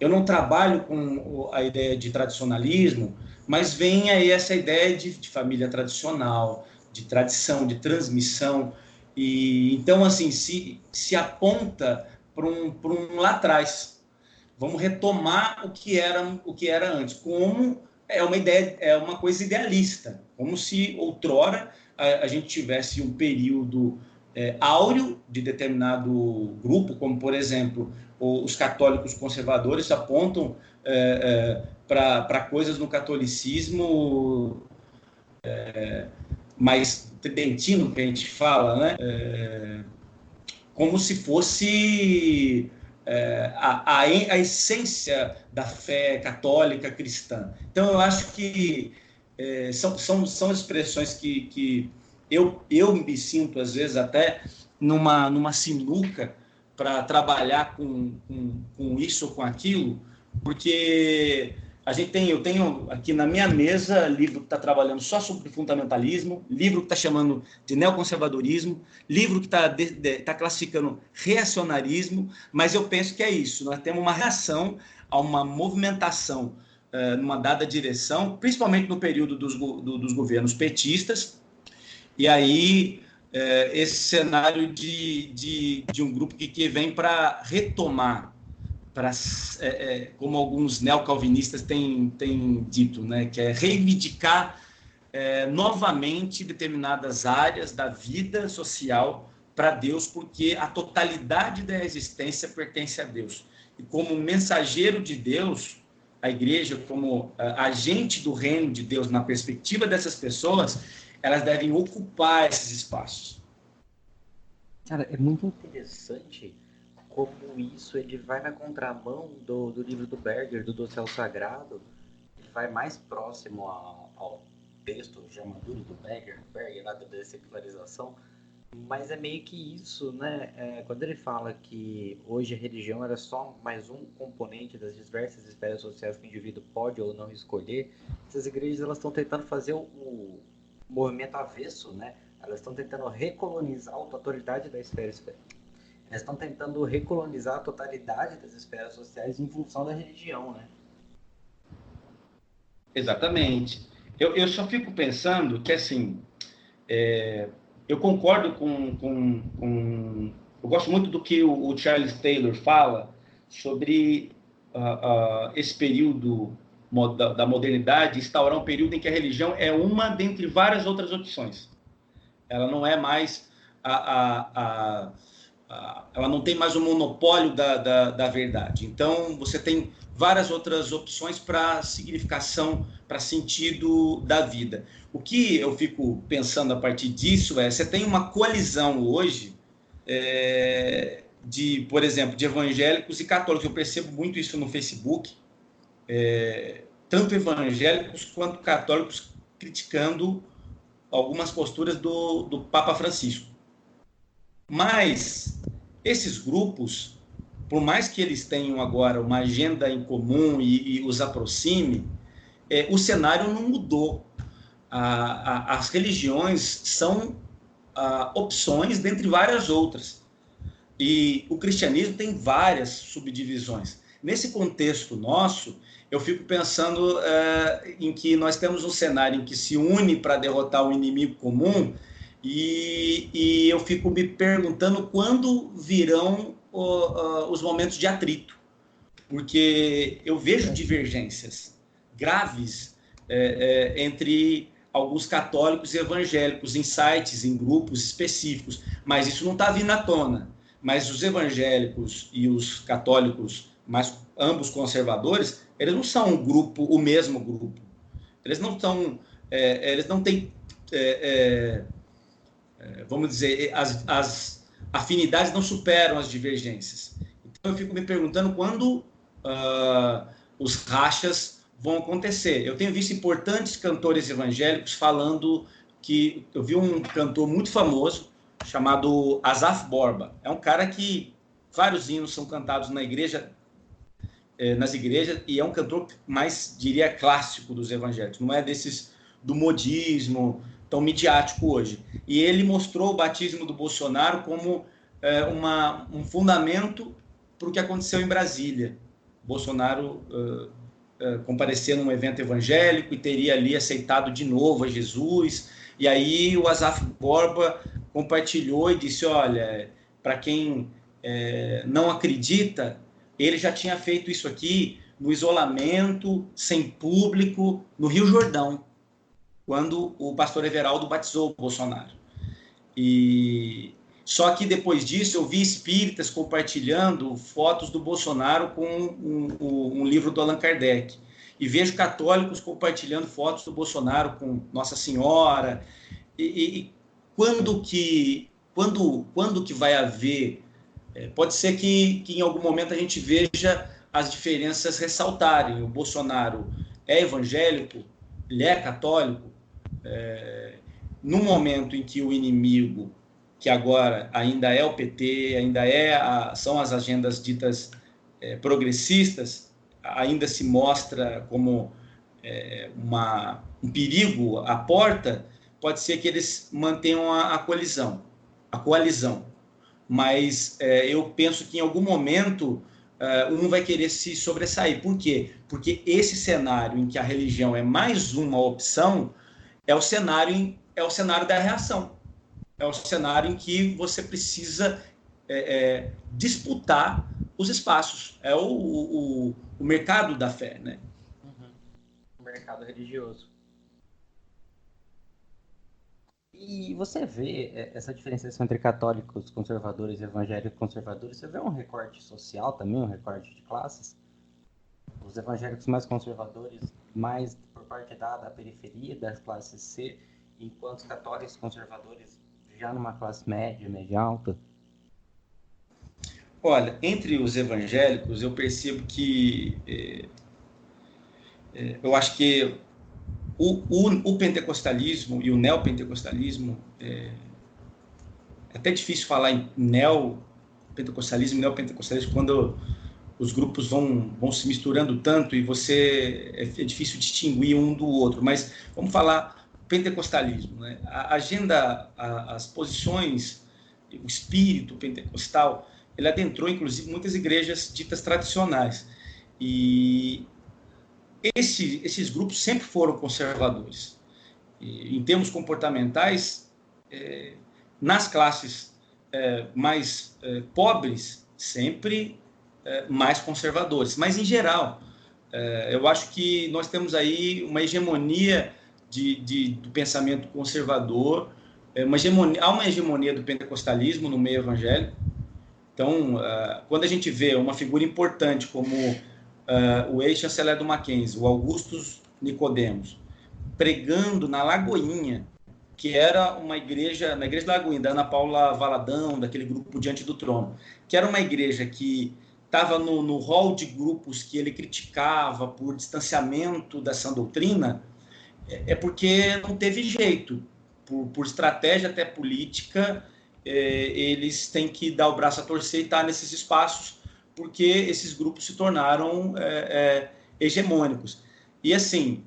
eu não trabalho com a ideia de tradicionalismo, mas vem aí essa ideia de família tradicional, de tradição, de transmissão. E então, assim, se aponta para um lá atrás. Vamos retomar o que era antes, como é uma coisa idealista, como se outrora a gente tivesse um período áureo de determinado grupo, como, por exemplo, os católicos conservadores apontam para coisas no catolicismo mais tridentino, que a gente fala, né? Como se fosse a essência da fé católica cristã. Então, eu acho que são expressões que eu me sinto, às vezes, até numa sinuca para trabalhar com isso ou com aquilo, porque eu tenho aqui na minha mesa livro que está trabalhando só sobre fundamentalismo, livro que está chamando de neoconservadorismo, livro que está classificando reacionarismo, mas eu penso que é isso, nós temos uma reação a uma movimentação numa dada direção, principalmente no período dos governos petistas, e aí esse cenário de um grupo que vem para retomar, como alguns neocalvinistas têm dito, né, que é reivindicar novamente determinadas áreas da vida social para Deus, porque a totalidade da existência pertence a Deus. E como mensageiro de Deus, a igreja, como agente do reino de Deus, na perspectiva dessas pessoas, elas devem ocupar esses espaços. Cara, é muito interessante como isso ele vai na contramão do livro do Berger, do Céu Sagrado, que vai mais próximo ao texto já maduro do Berger lá da dessecularização, mas é meio que isso, né? Quando ele fala que hoje a religião era só mais um componente das diversas esferas sociais que o indivíduo pode ou não escolher, essas igrejas elas estão tentando fazer o movimento avesso, né? Elas estão tentando recolonizar a totalidade da esfera. Elas estão tentando recolonizar a totalidade das esferas sociais em função da religião, né? Exatamente. Eu só fico pensando que, assim, eu concordo eu gosto muito do que o Charles Taylor fala sobre esse período da modernidade, instaurar um período em que a religião é uma dentre várias outras opções. Ela não é mais ela não tem mais o monopólio da verdade. Então, você tem várias outras opções para significação, para sentido da vida. O que eu fico pensando a partir disso você tem uma coalizão hoje por exemplo, de evangélicos e católicos. Eu percebo muito isso no Facebook, tanto evangélicos quanto católicos criticando algumas posturas do Papa Francisco. Mas esses grupos, por mais que eles tenham agora uma agenda em comum e os aproxime, o cenário não mudou. As religiões são opções dentre várias outras. E o cristianismo tem várias subdivisões. Nesse contexto nosso, eu fico pensando em que nós temos um cenário em que se une para derrotar um inimigo comum, e eu fico me perguntando quando virão os momentos de atrito, porque eu vejo divergências graves entre alguns católicos e evangélicos em sites, em grupos específicos, mas isso não está vindo à tona. Mas os evangélicos e os católicos, mas ambos conservadores, eles não são um grupo, o mesmo grupo. Eles não são, eles não têm, vamos dizer, as afinidades não superam as divergências. Então eu fico me perguntando quando os rachas vão acontecer. Eu tenho visto importantes cantores evangélicos falando que... Eu vi um cantor muito famoso chamado Asaf Borba. É um cara que vários hinos são cantados na igreja, nas igrejas, e é um cantor mais, diria, clássico dos evangélicos. Não é desses do modismo tão midiático hoje. E ele mostrou o batismo do Bolsonaro como um fundamento para o que aconteceu em Brasília. Bolsonaro comparecia num evento evangélico e teria ali aceitado de novo a Jesus, e aí o Asaf Borba compartilhou e disse, olha, para quem não acredita, ele já tinha feito isso aqui no isolamento, sem público, no Rio Jordão, quando o pastor Everaldo batizou o Bolsonaro. Só que depois disso eu vi espíritas compartilhando fotos do Bolsonaro com um livro do Allan Kardec. E vejo católicos compartilhando fotos do Bolsonaro com Nossa Senhora. Quando que vai haver... Pode ser que em algum momento a gente veja as diferenças ressaltarem. O Bolsonaro é evangélico, ele é católico. No momento em que o inimigo, que agora ainda é o PT, ainda são as agendas ditas progressistas, ainda se mostra como um perigo à porta, pode ser que eles mantenham a coalizão. Mas eu penso que em algum momento um vai querer se sobressair. Por quê? Porque esse cenário em que a religião é mais uma opção é o cenário da reação. É o cenário em que você precisa disputar os espaços. É o mercado da fé, né? O mercado religioso. E você vê essa diferenciação entre católicos conservadores e evangélicos conservadores, você vê um recorte social também, um recorte de classes? Os evangélicos mais conservadores, mais por parte da periferia das classes C, enquanto os católicos conservadores já numa classe média alta? Olha, entre os evangélicos, eu percebo que eu acho que o pentecostalismo e o neopentecostalismo, é até difícil falar em neopentecostalismo e neopentecostalismo quando os grupos vão se misturando tanto e é difícil distinguir um do outro, mas vamos falar pentecostalismo, né? A agenda, as posições, o espírito pentecostal, ele adentrou inclusive muitas igrejas ditas tradicionais, e esses grupos sempre foram conservadores. Em termos comportamentais, nas classes mais pobres, sempre mais conservadores. Mas, em geral, eu acho que nós temos aí uma hegemonia do pensamento conservador, há uma hegemonia do pentecostalismo no meio evangélico. Então, quando a gente vê uma figura importante como o ex-chanceler do Mackenzie, o Augustus Nicodemos, pregando na Lagoinha, que era uma igreja, na igreja da Lagoinha, da Ana Paula Valadão, daquele grupo Diante do Trono, que era uma igreja que estava no hall de grupos que ele criticava por distanciamento da sã doutrina, porque não teve jeito, por estratégia até política, eles têm que dar o braço a torcer e estar nesses espaços, porque esses grupos se tornaram hegemônicos. E assim,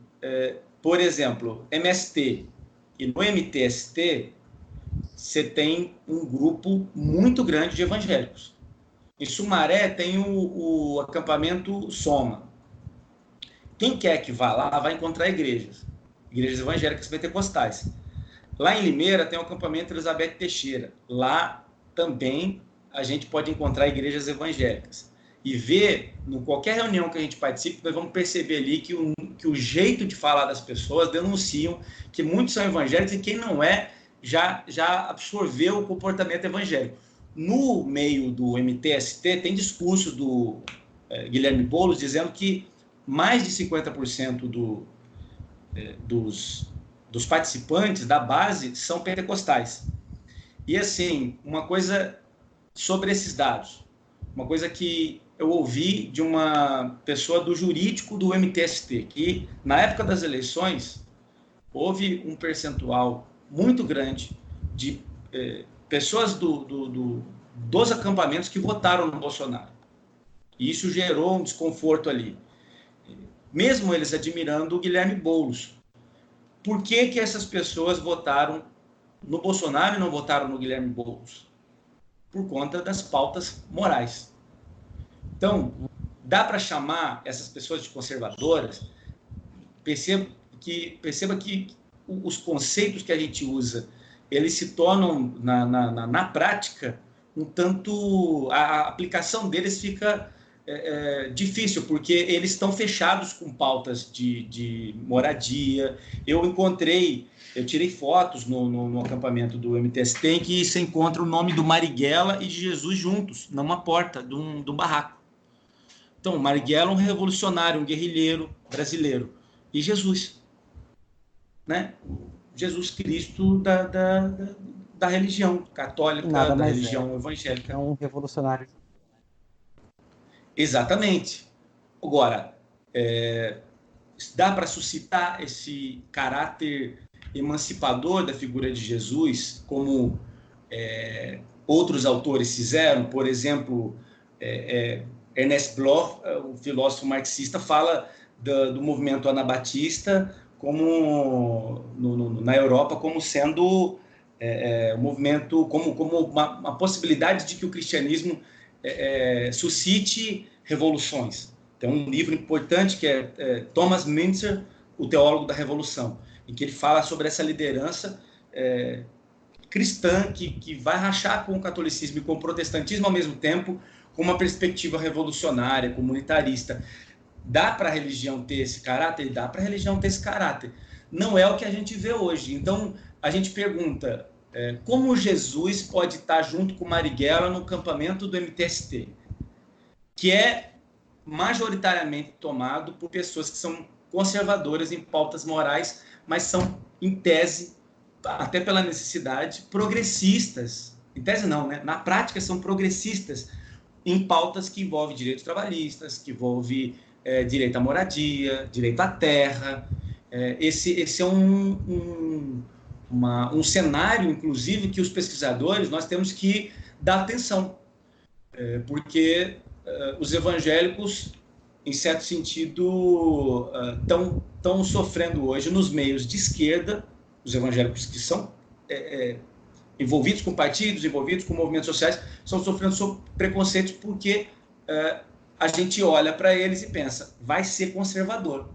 por exemplo, MST, e no MTST você tem um grupo muito grande de evangélicos. Em Sumaré tem o acampamento Soma. Quem quer que vá lá vai encontrar igrejas evangélicas pentecostais. Lá em Limeira tem o acampamento Elizabeth Teixeira. Lá também a gente pode encontrar igrejas evangélicas. e ver, em qualquer reunião que a gente participe, nós vamos perceber ali que o jeito de falar das pessoas denunciam que muitos são evangélicos e quem não é já absorveu o comportamento evangélico. No meio do MTST, tem discursos do Guilherme Boulos dizendo que mais de 50% dos participantes da base são pentecostais. E assim, uma coisa sobre esses dados, uma coisa que eu ouvi de uma pessoa do jurídico do MTST, que na época das eleições houve um percentual muito grande de pessoas dos acampamentos que votaram no Bolsonaro. E isso gerou um desconforto ali. Mesmo eles admirando o Guilherme Boulos. Por que essas pessoas votaram no Bolsonaro e não votaram no Guilherme Boulos? Por conta das pautas morais. Então, dá para chamar essas pessoas de conservadoras? Perceba que os conceitos que a gente usa, eles se tornam, na prática, um tanto... A aplicação deles fica difícil, porque eles estão fechados com pautas de moradia. Eu tirei fotos no acampamento do MTST em que se encontra o nome do Marighella e de Jesus juntos, numa porta de um barraco. Então, Marighella é um revolucionário, um guerrilheiro brasileiro. E Jesus, né? Jesus Cristo da religião católica, da religião evangélica. É um revolucionário. Exatamente. Agora, dá para suscitar esse caráter emancipador da figura de Jesus, como outros autores fizeram. Por exemplo, Ernest Bloch, o filósofo marxista, fala do movimento anabatista como na Europa como sendo um movimento, como uma possibilidade de que o cristianismo suscite revoluções. Tem um livro importante que é Thomas Müntzer, o teólogo da revolução, em que ele fala sobre essa liderança cristã que vai rachar com o catolicismo e com o protestantismo ao mesmo tempo, com uma perspectiva revolucionária, comunitarista. Dá para a religião ter esse caráter? Dá para a religião ter esse caráter. Não é o que a gente vê hoje. Então, a gente pergunta, como Jesus pode estar junto com Marighella no acampamento do MTST, que é majoritariamente tomado por pessoas que são conservadoras em pautas morais, mas são, em tese, até pela necessidade, progressistas. Em tese não, né? Na prática são progressistas em pautas que envolvem direitos trabalhistas, que envolvem direito à moradia, direito à terra. Esse é um cenário, inclusive, que os pesquisadores, nós temos que dar atenção, porque os evangélicos, em certo sentido, estão sofrendo hoje nos meios de esquerda, os evangélicos que são envolvidos com partidos, envolvidos com movimentos sociais, estão sofrendo preconceitos porque a gente olha para eles e pensa, vai ser conservador.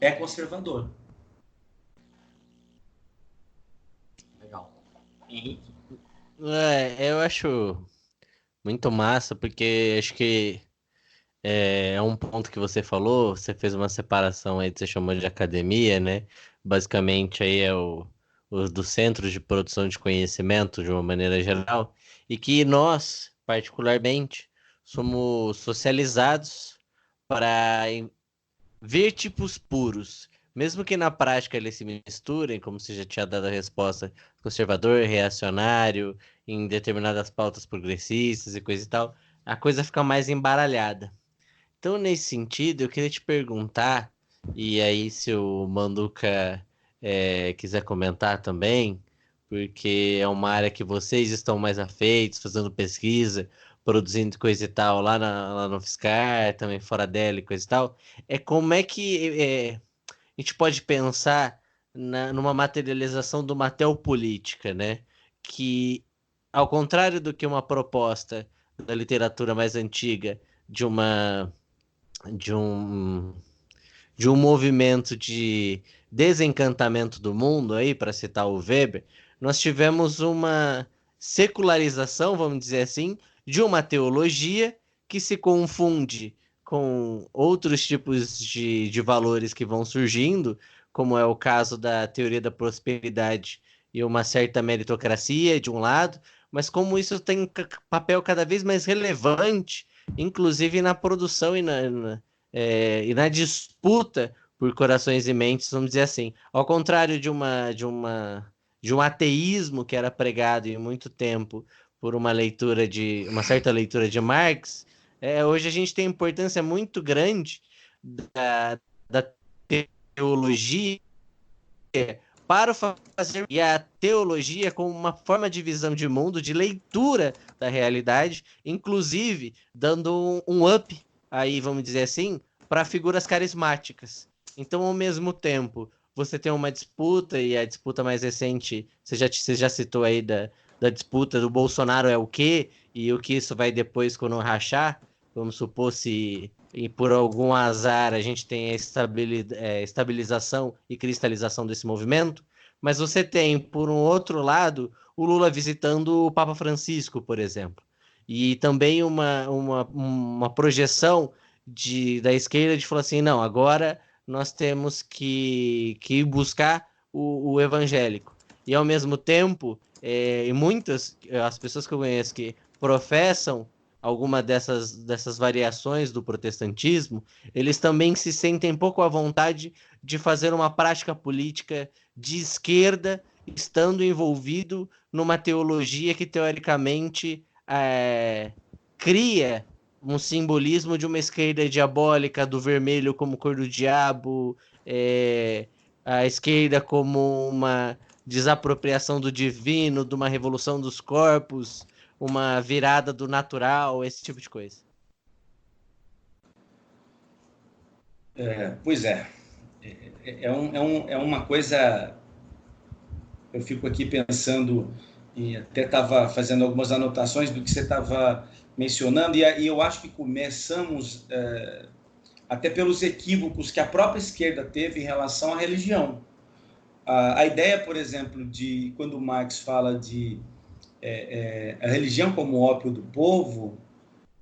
É conservador. Legal. Henrique? Eu acho muito massa, porque acho que é um ponto que você falou, você fez uma separação aí que você chamou de academia, né? Basicamente aí é o do Centro de Produção de Conhecimento, de uma maneira geral, e que nós, particularmente, somos socializados para ver tipos puros, mesmo que na prática eles se misturem, como você já tinha dado a resposta, conservador, reacionário, em determinadas pautas progressistas e coisa e tal, a coisa fica mais embaralhada. Então, nesse sentido, eu queria te perguntar, e aí se o Manduca quiser comentar também, porque é uma área que vocês estão mais afeitos, fazendo pesquisa, produzindo coisa e tal, lá no UFSCar, também fora dela e coisa e tal, como é que a gente pode pensar numa materialização de uma teopolítica, né? Que, ao contrário do que uma proposta da literatura mais antiga de um movimento de desencantamento do mundo, aí, para citar o Weber, nós tivemos uma secularização, vamos dizer assim, de uma teologia que se confunde com outros tipos de valores que vão surgindo, como é o caso da teoria da prosperidade e uma certa meritocracia de um lado, mas como isso tem papel cada vez mais relevante, inclusive na produção e na disputa por corações e mentes, vamos dizer assim. Ao contrário de um ateísmo que era pregado em muito tempo por uma certa leitura de Marx, hoje a gente tem importância muito grande da teologia para fazer e a teologia como uma forma de visão de mundo, de leitura da realidade, inclusive dando um up, aí vamos dizer assim, para figuras carismáticas. Então, ao mesmo tempo, você tem uma disputa, e a disputa mais recente, você já citou aí da disputa do Bolsonaro é o quê, e o que isso vai depois quando rachar, vamos supor se e por algum azar a gente tem a estabilização e cristalização desse movimento, mas você tem, por um outro lado, o Lula visitando o Papa Francisco, por exemplo, e também uma projeção da esquerda de falar assim, não, agora nós temos que ir buscar o evangélico. E ao mesmo tempo, e as pessoas que eu conheço que professam alguma dessas variações do protestantismo, eles também se sentem pouco à vontade de fazer uma prática política de esquerda, estando envolvido numa teologia que, teoricamente, cria um simbolismo de uma esquerda diabólica, do vermelho como cor do diabo, a esquerda como uma desapropriação do divino, de uma revolução dos corpos, uma virada do natural, esse tipo de coisa. Pois é. É uma coisa... Eu fico aqui pensando, e até estava fazendo algumas anotações do que você estava mencionando, e eu acho que começamos até pelos equívocos que a própria esquerda teve em relação à religião. A ideia, por exemplo, de quando Marx fala de a religião como ópio do povo,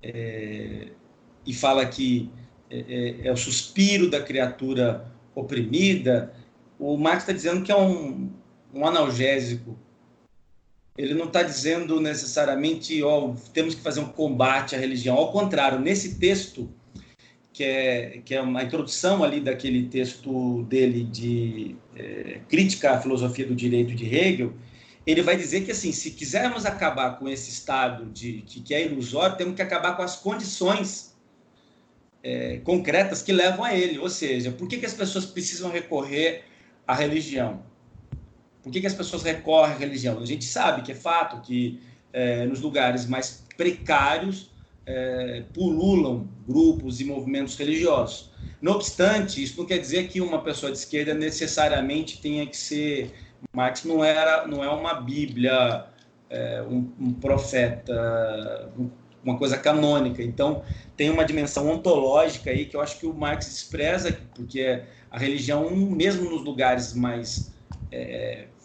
e fala que é o suspiro da criatura oprimida, o Marx está dizendo que é um analgésico. Ele não está dizendo necessariamente temos que fazer um combate à religião. Ao contrário, nesse texto, que é uma introdução ali daquele texto dele de crítica à filosofia do direito de Hegel, ele vai dizer que, assim, se quisermos acabar com esse estado que é ilusório, temos que acabar com as condições concretas que levam a ele. Ou seja, por que as pessoas precisam recorrer à religião? Por que as pessoas recorrem à religião? A gente sabe que é fato que nos lugares mais precários pululam grupos e movimentos religiosos. Não obstante, isso não quer dizer que uma pessoa de esquerda necessariamente tenha que ser... Marx não é uma Bíblia, um profeta, uma coisa canônica. Então, tem uma dimensão ontológica aí que eu acho que o Marx expressa, porque a religião, mesmo nos lugares mais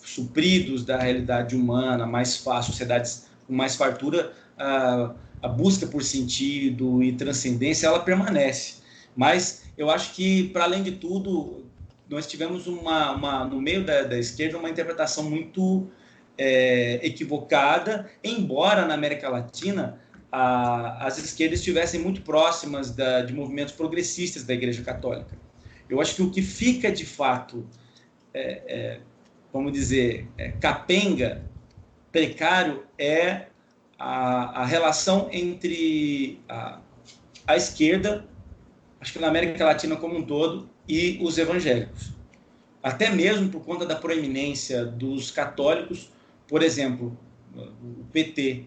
supridos da realidade humana, mais fácil, sociedades com mais fartura, a busca por sentido e transcendência, ela permanece. Mas eu acho que, para além de tudo, nós tivemos no meio da esquerda uma interpretação muito equivocada, embora na América Latina as esquerdas estivessem muito próximas de movimentos progressistas da Igreja Católica. Eu acho que o que fica, de fato, vamos dizer, capenga, precário, é a relação entre a esquerda, acho que na América Latina como um todo, e os evangélicos. Até mesmo por conta da proeminência dos católicos, por exemplo, o PT,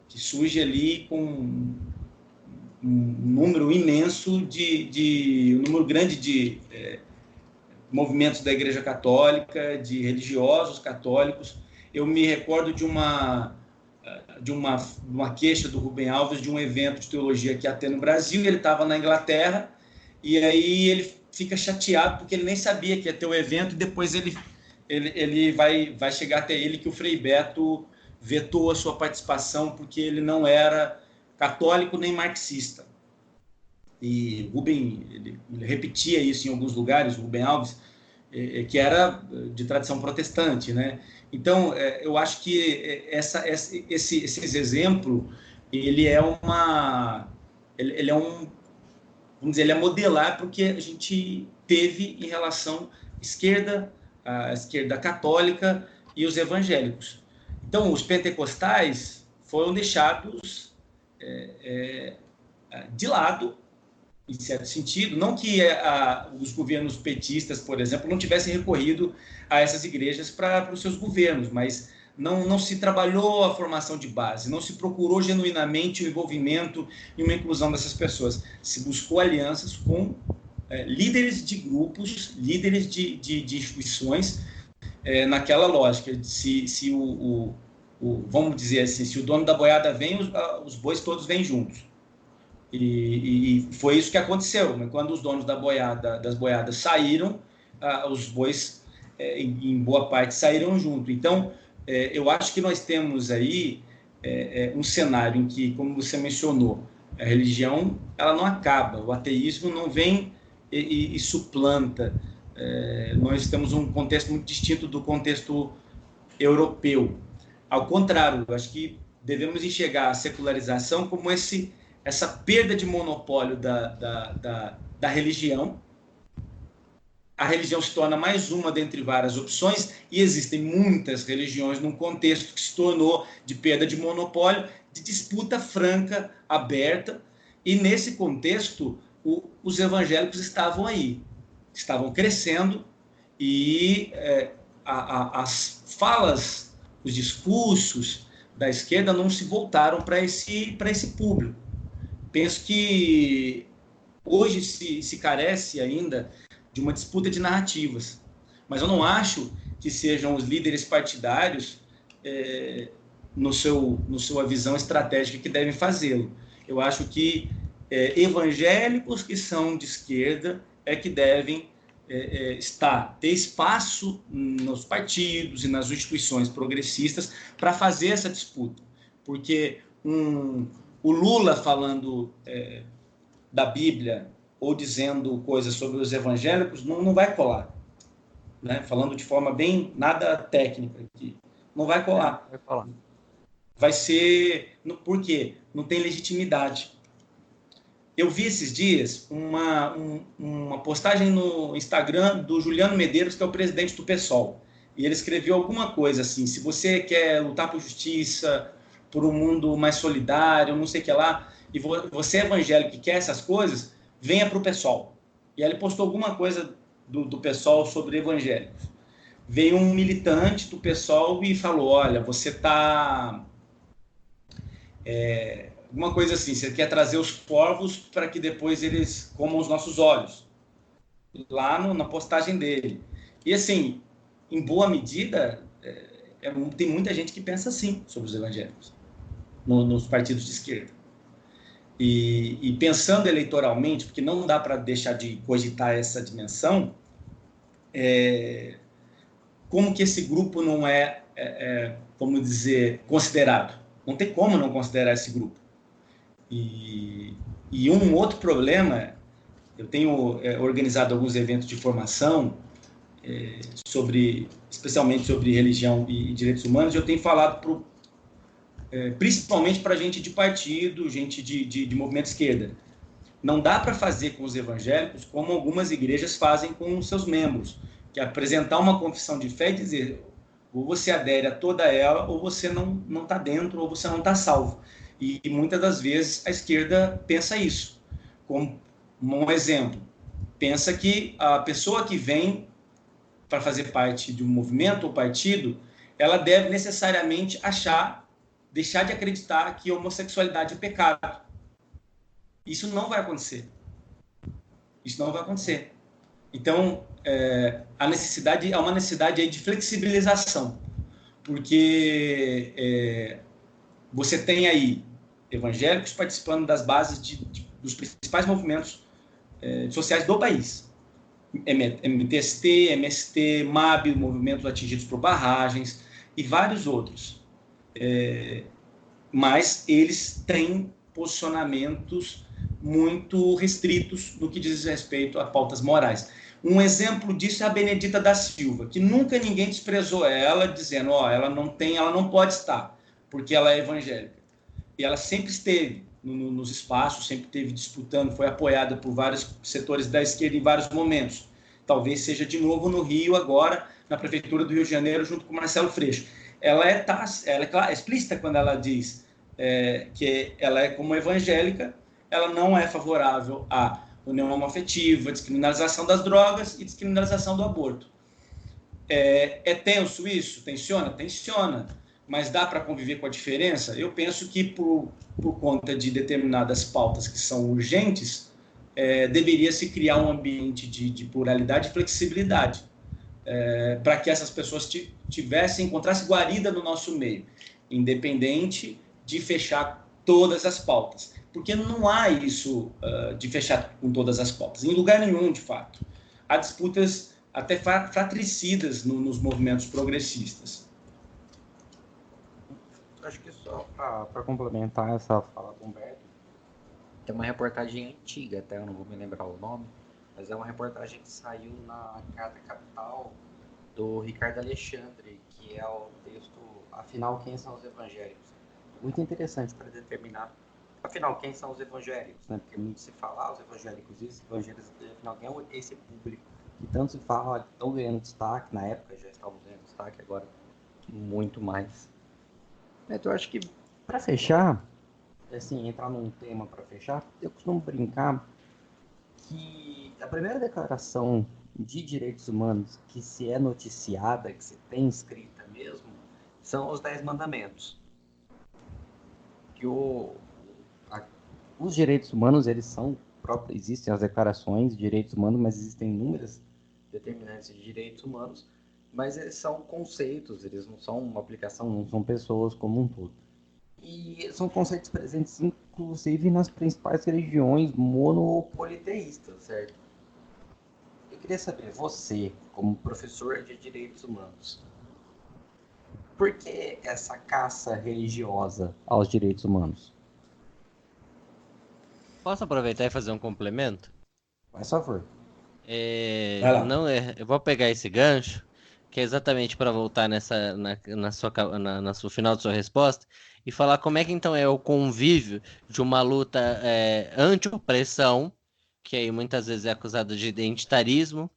que surge ali com um número imenso um número grande de movimentos da Igreja Católica, de religiosos católicos. Eu me recordo de uma queixa do Rubem Alves de um evento de teologia que ia ter no Brasil, ele estava na Inglaterra, e aí ele fica chateado porque ele nem sabia que ia ter o evento, e depois ele vai chegar até ele que o Frei Beto vetou a sua participação porque ele não era católico nem marxista. E Rubem ele repetia isso em alguns lugares, Rubem Alves, que era de tradição protestante, né? Então, eu acho que esse exemplo, ele é ele é um, vamos dizer, ele é modelar para o que a gente teve em relação à esquerda católica e os evangélicos. Então, os pentecostais foram deixados de lado, em certo sentido, não que os governos petistas, por exemplo, não tivessem recorrido a essas igrejas para os seus governos, mas não se trabalhou a formação de base, não se procurou genuinamente o envolvimento e uma inclusão dessas pessoas. Se buscou alianças com líderes de grupos, líderes de instituições, naquela lógica, vamos dizer assim, se o dono da boiada vem, os bois todos vêm juntos. E foi isso que aconteceu. Quando os donos das boiadas saíram, os bois, em boa parte, saíram junto. Então, eu acho que nós temos aí um cenário em que, como você mencionou, a religião ela não acaba, o ateísmo não vem e suplanta. Nós temos um contexto muito distinto do contexto europeu. Ao contrário, eu acho que devemos enxergar a secularização como essa perda de monopólio da religião. A religião se torna mais uma dentre várias opções, e existem muitas religiões num contexto que se tornou de perda de monopólio, de disputa franca, aberta, e nesse contexto os evangélicos estavam aí, estavam crescendo, e as falas, os discursos da esquerda não se voltaram para esse público. Penso que hoje se carece ainda de uma disputa de narrativas, mas eu não acho que sejam os líderes partidários, na sua visão estratégica, que devem fazê-lo. Eu acho que evangélicos que são de esquerda que devem ter espaço nos partidos e nas instituições progressistas para fazer essa disputa, porque o Lula falando da Bíblia ou dizendo coisas sobre os evangélicos não vai colar, né? Falando de forma bem nada técnica aqui, não vai colar. Vai falar. Vai ser... Por quê? Não tem legitimidade. Eu vi esses dias uma postagem no Instagram do Juliano Medeiros, que é o presidente do PSOL, e ele escreveu alguma coisa assim: se você quer lutar por justiça, por um mundo mais solidário, não sei o que lá, e você é evangélico e quer essas coisas, venha para o PSOL. E aí ele postou alguma coisa do PSOL sobre evangélicos. Veio um militante do PSOL e falou: olha, você está... alguma coisa assim, você quer trazer os porvos para que depois eles comam os nossos olhos. Lá na postagem dele. E assim, em boa medida, tem muita gente que pensa assim sobre os evangélicos nos partidos de esquerda. E pensando eleitoralmente, porque não dá para deixar de cogitar essa dimensão, como que esse grupo não como dizer, considerado? Não tem como não considerar esse grupo. E um outro problema, eu tenho organizado alguns eventos de formação, especialmente sobre religião e direitos humanos, e eu tenho falado principalmente para gente de partido, gente de movimento esquerda. Não dá para fazer com os evangélicos como algumas igrejas fazem com os seus membros, que é apresentar uma confissão de fé e dizer: ou você adere a toda ela, ou você não está dentro, ou você não está salvo. E muitas das vezes a esquerda pensa isso. Como um exemplo, pensa que a pessoa que vem para fazer parte de um movimento ou partido, ela deve necessariamente deixar de acreditar que a homossexualidade é pecado. Isso não vai acontecer. Isso não vai acontecer. Então, há uma necessidade aí de flexibilização, porque você tem aí evangélicos participando das bases dos principais movimentos sociais do país. MTST, MST, MAB, movimentos atingidos por barragens e vários outros. Mas eles têm posicionamentos muito restritos no que diz respeito a pautas morais. Um exemplo disso é a Benedita da Silva, que nunca ninguém desprezou ela, dizendo, ela não pode estar, porque ela é evangélica. E ela sempre esteve nos espaços, sempre esteve disputando, foi apoiada por vários setores da esquerda em vários momentos. Talvez seja de novo no Rio agora, na Prefeitura do Rio de Janeiro, junto com Marcelo Freixo. Ela é explícita quando ela diz que ela é como evangélica, ela não é favorável à união homoafetiva, descriminalização das drogas e descriminalização do aborto. É tenso isso? Tensiona? Tensiona. Mas dá para conviver com a diferença? Eu penso que por conta de determinadas pautas que são urgentes, deveria se criar um ambiente de pluralidade e flexibilidade, para que essas pessoas encontrassem guarida no nosso meio, independente de fechar todas as pautas. Porque não há isso de fechar com todas as pautas, em lugar nenhum, de fato. Há disputas até fratricidas nos movimentos progressistas. Acho que só para complementar essa fala do Humberto, tem uma reportagem antiga, até eu não vou me lembrar o nome, mas é uma reportagem que saiu na Carta Capital do Ricardo Alexandre, que é o texto Afinal, quem são os evangélicos? Muito interessante para determinar, afinal, quem são os evangélicos, né? Porque muito se fala, os evangélicos isso, evangélicos aquilo, afinal, quem é esse público que tanto se fala, que estão ganhando destaque, na época já estavam ganhando destaque, agora muito mais. Então, eu acho que, para fechar, assim, entrar num tema para fechar, eu costumo brincar que a primeira declaração de direitos humanos que se é noticiada, que se tem escrita mesmo, são os 10 mandamentos. Que os direitos humanos, eles são próprios, existem as declarações de direitos humanos, mas existem inúmeras determinantes de direitos humanos, mas eles são conceitos, eles não são uma aplicação, não são pessoas como um todo. E são conceitos presentes, inclusive, nas principais religiões monopoliteístas, certo? Eu queria saber, você, como professor de direitos humanos, por que essa caça religiosa aos direitos humanos? Posso aproveitar e fazer um complemento? Faz favor. Eu vou pegar esse gancho, que é exatamente para voltar no final da sua resposta, e falar como é que então é o convívio de uma luta anti-opressão, que aí muitas vezes é acusada de identitarismo,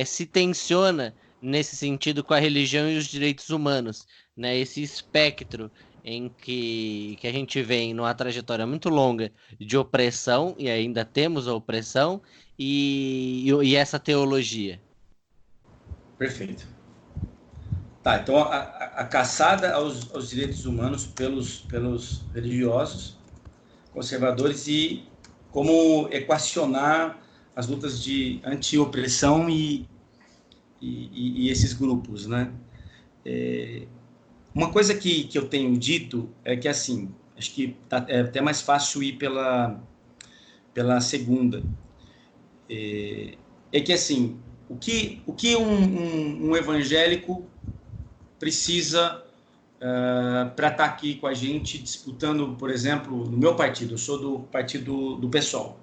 se tensiona nesse sentido com a religião e os direitos humanos, né? Esse espectro em que a gente vem numa trajetória muito longa de opressão, e ainda temos a opressão, e essa teologia. Perfeito. Tá, então a caçada aos direitos humanos pelos religiosos, conservadores, e como equacionar as lutas de anti-opressão e esses grupos, né? Uma coisa que eu tenho dito é que, assim, acho que é até mais fácil ir pela segunda. É que, assim, o que um evangélico precisa para estar aqui com a gente disputando, por exemplo, no meu partido, eu sou do partido do PSOL.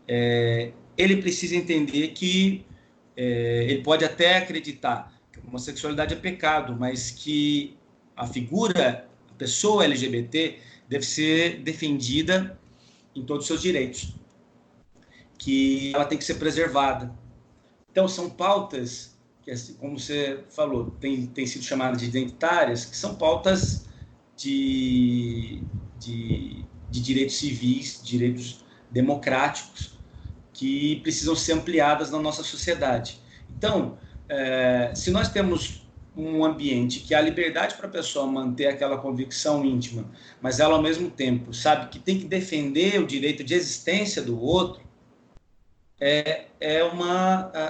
Ele precisa entender que ele pode até acreditar que a homossexualidade é pecado, mas que a pessoa LGBT deve ser defendida em todos os seus direitos, que ela tem que ser preservada. Então, são pautas que, como você falou, tem sido chamadas de identitárias, que são pautas de direitos civis, direitos democráticos, que precisam ser ampliadas na nossa sociedade. Então, se nós temos um ambiente que há liberdade para a pessoa manter aquela convicção íntima, mas ela, ao mesmo tempo, sabe que tem que defender o direito de existência do outro,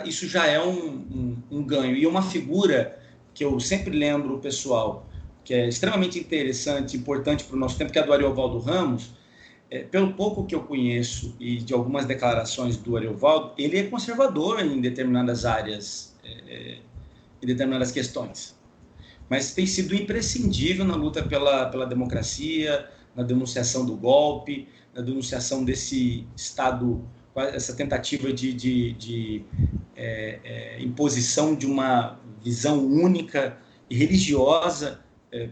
isso já é um ganho. E uma figura que eu sempre lembro o pessoal, que é extremamente interessante, importante para o nosso tempo, que é a do Ariovaldo Ramos. Pelo pouco que eu conheço e de algumas declarações do Ariovaldo, ele é conservador em determinadas áreas, em determinadas questões, mas tem sido imprescindível na luta pela democracia, na denunciação do golpe, na denunciação desse Estado, essa tentativa de imposição de uma visão única e religiosa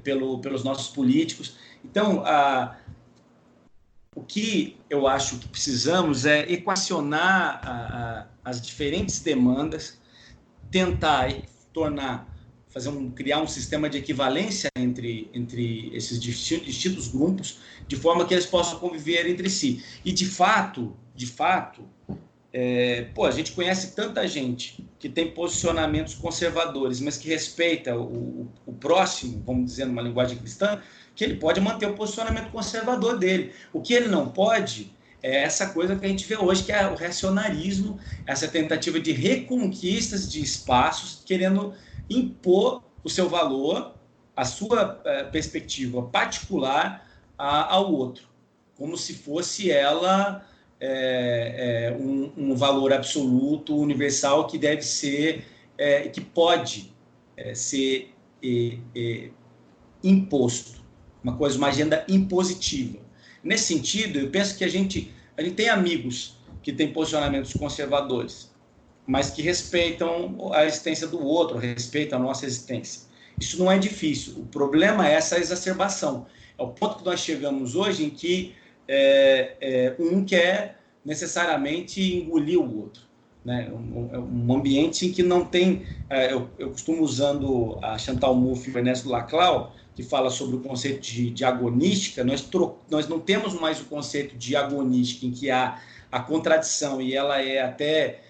pelos nossos políticos. Então, o que eu acho que precisamos é equacionar as diferentes demandas, tentar criar um sistema de equivalência entre esses distintos grupos, de forma que eles possam conviver entre si. E, de fato, a gente conhece tanta gente que tem posicionamentos conservadores, mas que respeita o próximo, vamos dizer numa linguagem cristã, que ele pode manter o posicionamento conservador dele. O que ele não pode é essa coisa que a gente vê hoje, que é o reacionarismo, essa tentativa de reconquistas de espaços, querendo impor o seu valor, a sua perspectiva particular ao outro, como se fosse ela um valor absoluto, universal, que deve ser, que pode ser imposto, uma agenda impositiva. Nesse sentido, eu penso que a gente tem amigos que têm posicionamentos conservadores, mas que respeitam a existência do outro, respeitam a nossa existência. Isso não é difícil. O problema é essa exacerbação. É o ponto que nós chegamos hoje em que um quer necessariamente engolir o outro, né? Um ambiente em que não tem... Eu costumo usando a Chantal Mouffe e o Ernesto Laclau, que fala sobre o conceito de agonística. Nós não temos mais o conceito de agonística, em que há a contradição e ela é até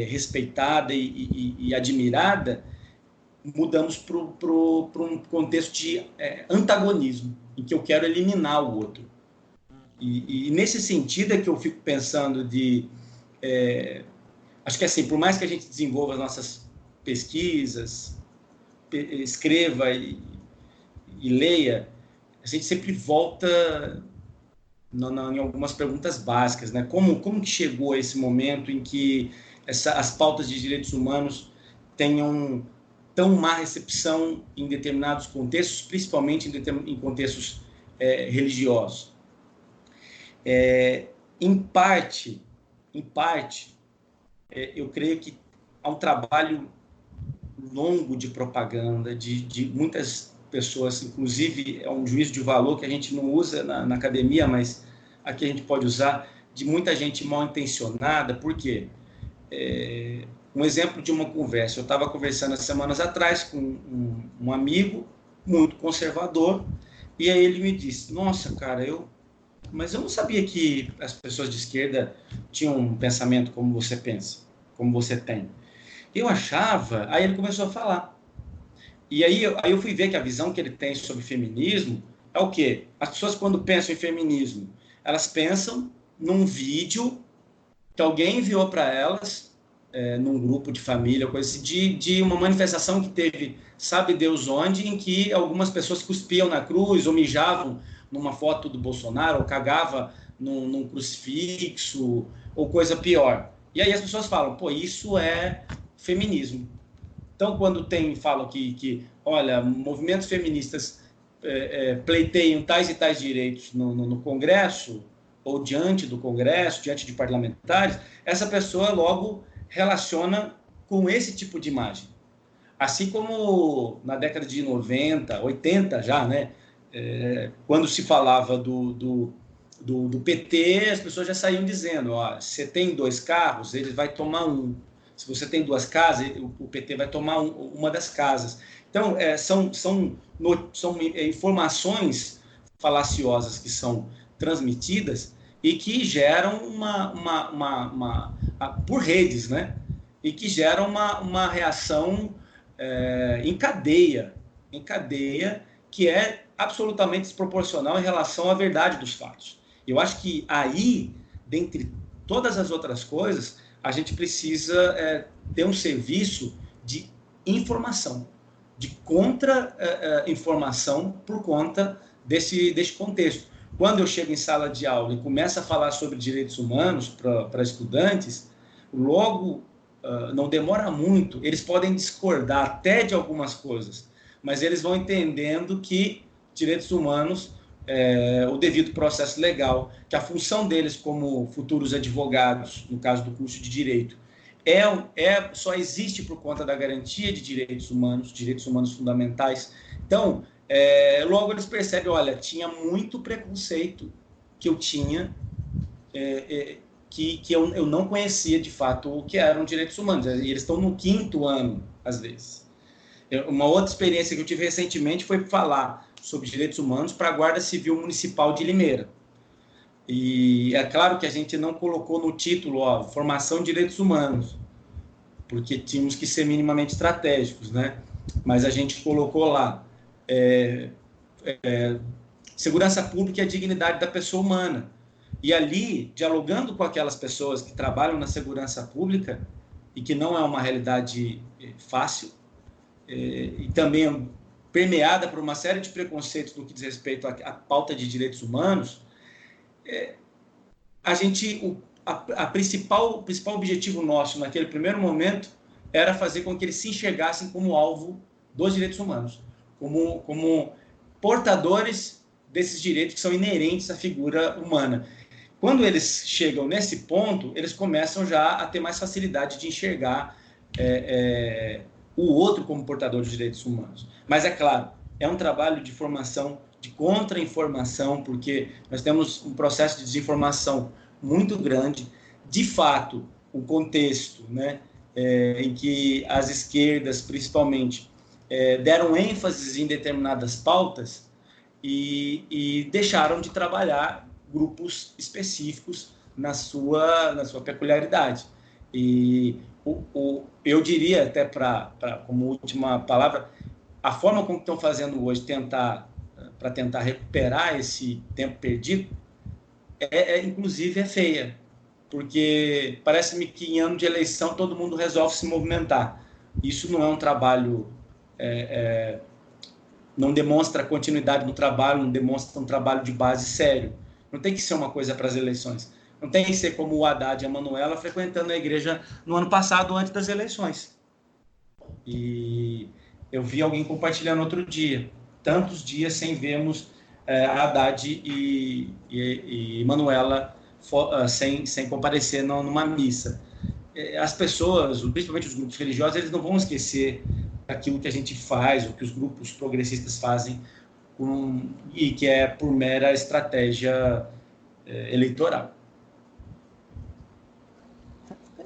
respeitada e admirada. Mudamos para um contexto de antagonismo, em que eu quero eliminar o outro. E nesse sentido é que eu fico pensando acho que assim, por mais que a gente desenvolva as nossas pesquisas, escreva e leia, a gente sempre volta em algumas perguntas básicas, né? Como que chegou a esse momento em que as pautas de direitos humanos tenham tão má recepção em determinados contextos, principalmente em contextos religiosos? Em parte, eu creio que há um trabalho longo de propaganda, de muitas pessoas, inclusive é um juízo de valor que a gente não usa na academia, mas aqui a gente pode usar, de muita gente mal intencionada. Por quê? Um exemplo de uma conversa. Eu estava conversando há semanas atrás com um amigo muito conservador, e aí ele me disse: nossa, cara, mas eu não sabia que as pessoas de esquerda tinham um pensamento como você pensa, como você tem. Eu achava... Aí ele começou a falar. E aí eu fui ver que a visão que ele tem sobre feminismo é o quê? As pessoas, quando pensam em feminismo, elas pensam num vídeo que alguém enviou para elas, num grupo de família, coisa assim, de uma manifestação que teve, sabe Deus onde, em que algumas pessoas cuspiam na cruz ou mijavam numa foto do Bolsonaro, ou cagava num crucifixo, ou coisa pior. E aí as pessoas falam: pô, isso é feminismo. Então, quando falam que olha, movimentos feministas pleiteiam tais e tais direitos no Congresso, ou diante do Congresso, diante de parlamentares, essa pessoa logo relaciona com esse tipo de imagem. Assim como na década de 90, 80 já, né? Quando se falava do PT, as pessoas já saíam dizendo: ó, você tem 2 carros, ele vai tomar um. Se você tem 2 casas, o PT vai tomar uma das casas. Então, são informações falaciosas que são transmitidas e que geram por redes, né? E que geram uma reação em cadeia, que é absolutamente desproporcional em relação à verdade dos fatos. Eu acho que aí, dentre todas as outras coisas, a gente precisa ter um serviço de informação, de contra-informação por conta desse contexto. Quando eu chego em sala de aula e começo a falar sobre direitos humanos para estudantes, logo, não demora muito, eles podem discordar até de algumas coisas, mas eles vão entendendo que direitos humanos o devido processo legal, que a função deles como futuros advogados, no caso do curso de Direito, só existe por conta da garantia de direitos humanos fundamentais. Então, logo eles percebem, olha, tinha muito preconceito que eu tinha, que eu não conhecia de fato o que eram direitos humanos, e eles estão no 5º ano, às vezes. Uma outra experiência que eu tive recentemente foi falar sobre direitos humanos para a Guarda Civil Municipal de Limeira. E é claro que a gente não colocou no título, formação de direitos humanos, porque tínhamos que ser minimamente estratégicos, né? Mas a gente colocou lá segurança pública e a dignidade da pessoa humana. E ali, dialogando com aquelas pessoas que trabalham na segurança pública, e que não é uma realidade fácil, e também permeada por uma série de preconceitos no que diz respeito à pauta de direitos humanos, o principal objetivo nosso naquele primeiro momento era fazer com que eles se enxergassem como alvo dos direitos humanos, como portadores desses direitos que são inerentes à figura humana. Quando eles chegam nesse ponto, eles começam já a ter mais facilidade de enxergar o outro como portador de direitos humanos. Mas, é claro, é um trabalho de formação, de contra-informação, porque nós temos um processo de desinformação muito grande. De fato, o contexto, né, em que as esquerdas, principalmente, deram ênfase em determinadas pautas e deixaram de trabalhar grupos específicos na sua peculiaridade. E eu diria, até como última palavra, a forma como estão fazendo hoje para tentar recuperar esse tempo perdido, inclusive é feia, porque parece-me que em ano de eleição todo mundo resolve se movimentar. Isso não é um trabalho, não demonstra continuidade no trabalho, não demonstra um trabalho de base sério. Não tem que ser uma coisa para as eleições. Não tem que ser como o Haddad e a Manuela frequentando a igreja no ano passado, antes das eleições. E eu vi alguém compartilhando outro dia, tantos dias sem vermos Haddad e Manuela sem comparecer numa missa. As pessoas, principalmente os grupos religiosos, eles não vão esquecer aquilo que a gente faz, o que os grupos progressistas fazem, e que é por mera estratégia eleitoral.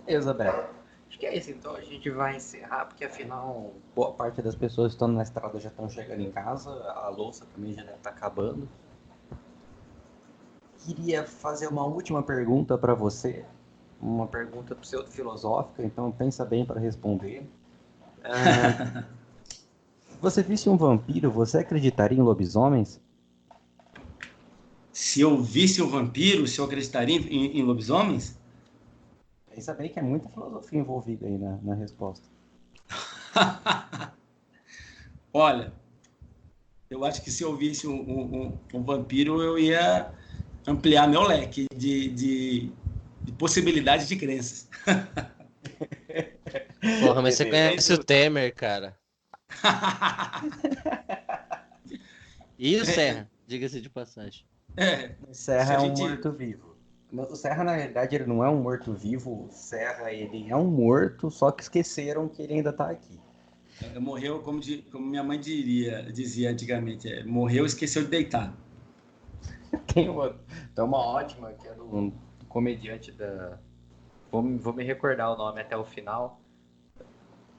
Beleza, Beto. Acho que é isso, então a gente vai encerrar, porque afinal boa parte das pessoas que estão na estrada já estão chegando em casa, a louça também já deve estar acabando. Queria fazer uma última pergunta para você, uma pergunta pseudo-filosófica, então pensa bem para responder. Se você visse um vampiro, você acreditaria em lobisomens? Se eu visse um vampiro, se eu acreditaria em lobisomens? Pensa bem que é muita filosofia envolvida aí na resposta. Olha, eu acho que se eu visse um vampiro, eu ia ampliar meu leque de possibilidades de crenças. Porra, mas você conhece o Temer, cara. E o Serra, diga-se de passagem. O Serra é um morto-vivo. O Serra, na realidade, ele não é um morto-vivo. O Serra, ele é um morto, só que esqueceram que ele ainda tá aqui. Morreu, como minha mãe dizia antigamente, morreu e esqueceu de deitar. Tem uma ótima, que é do comediante da... Vou me recordar o nome até o final.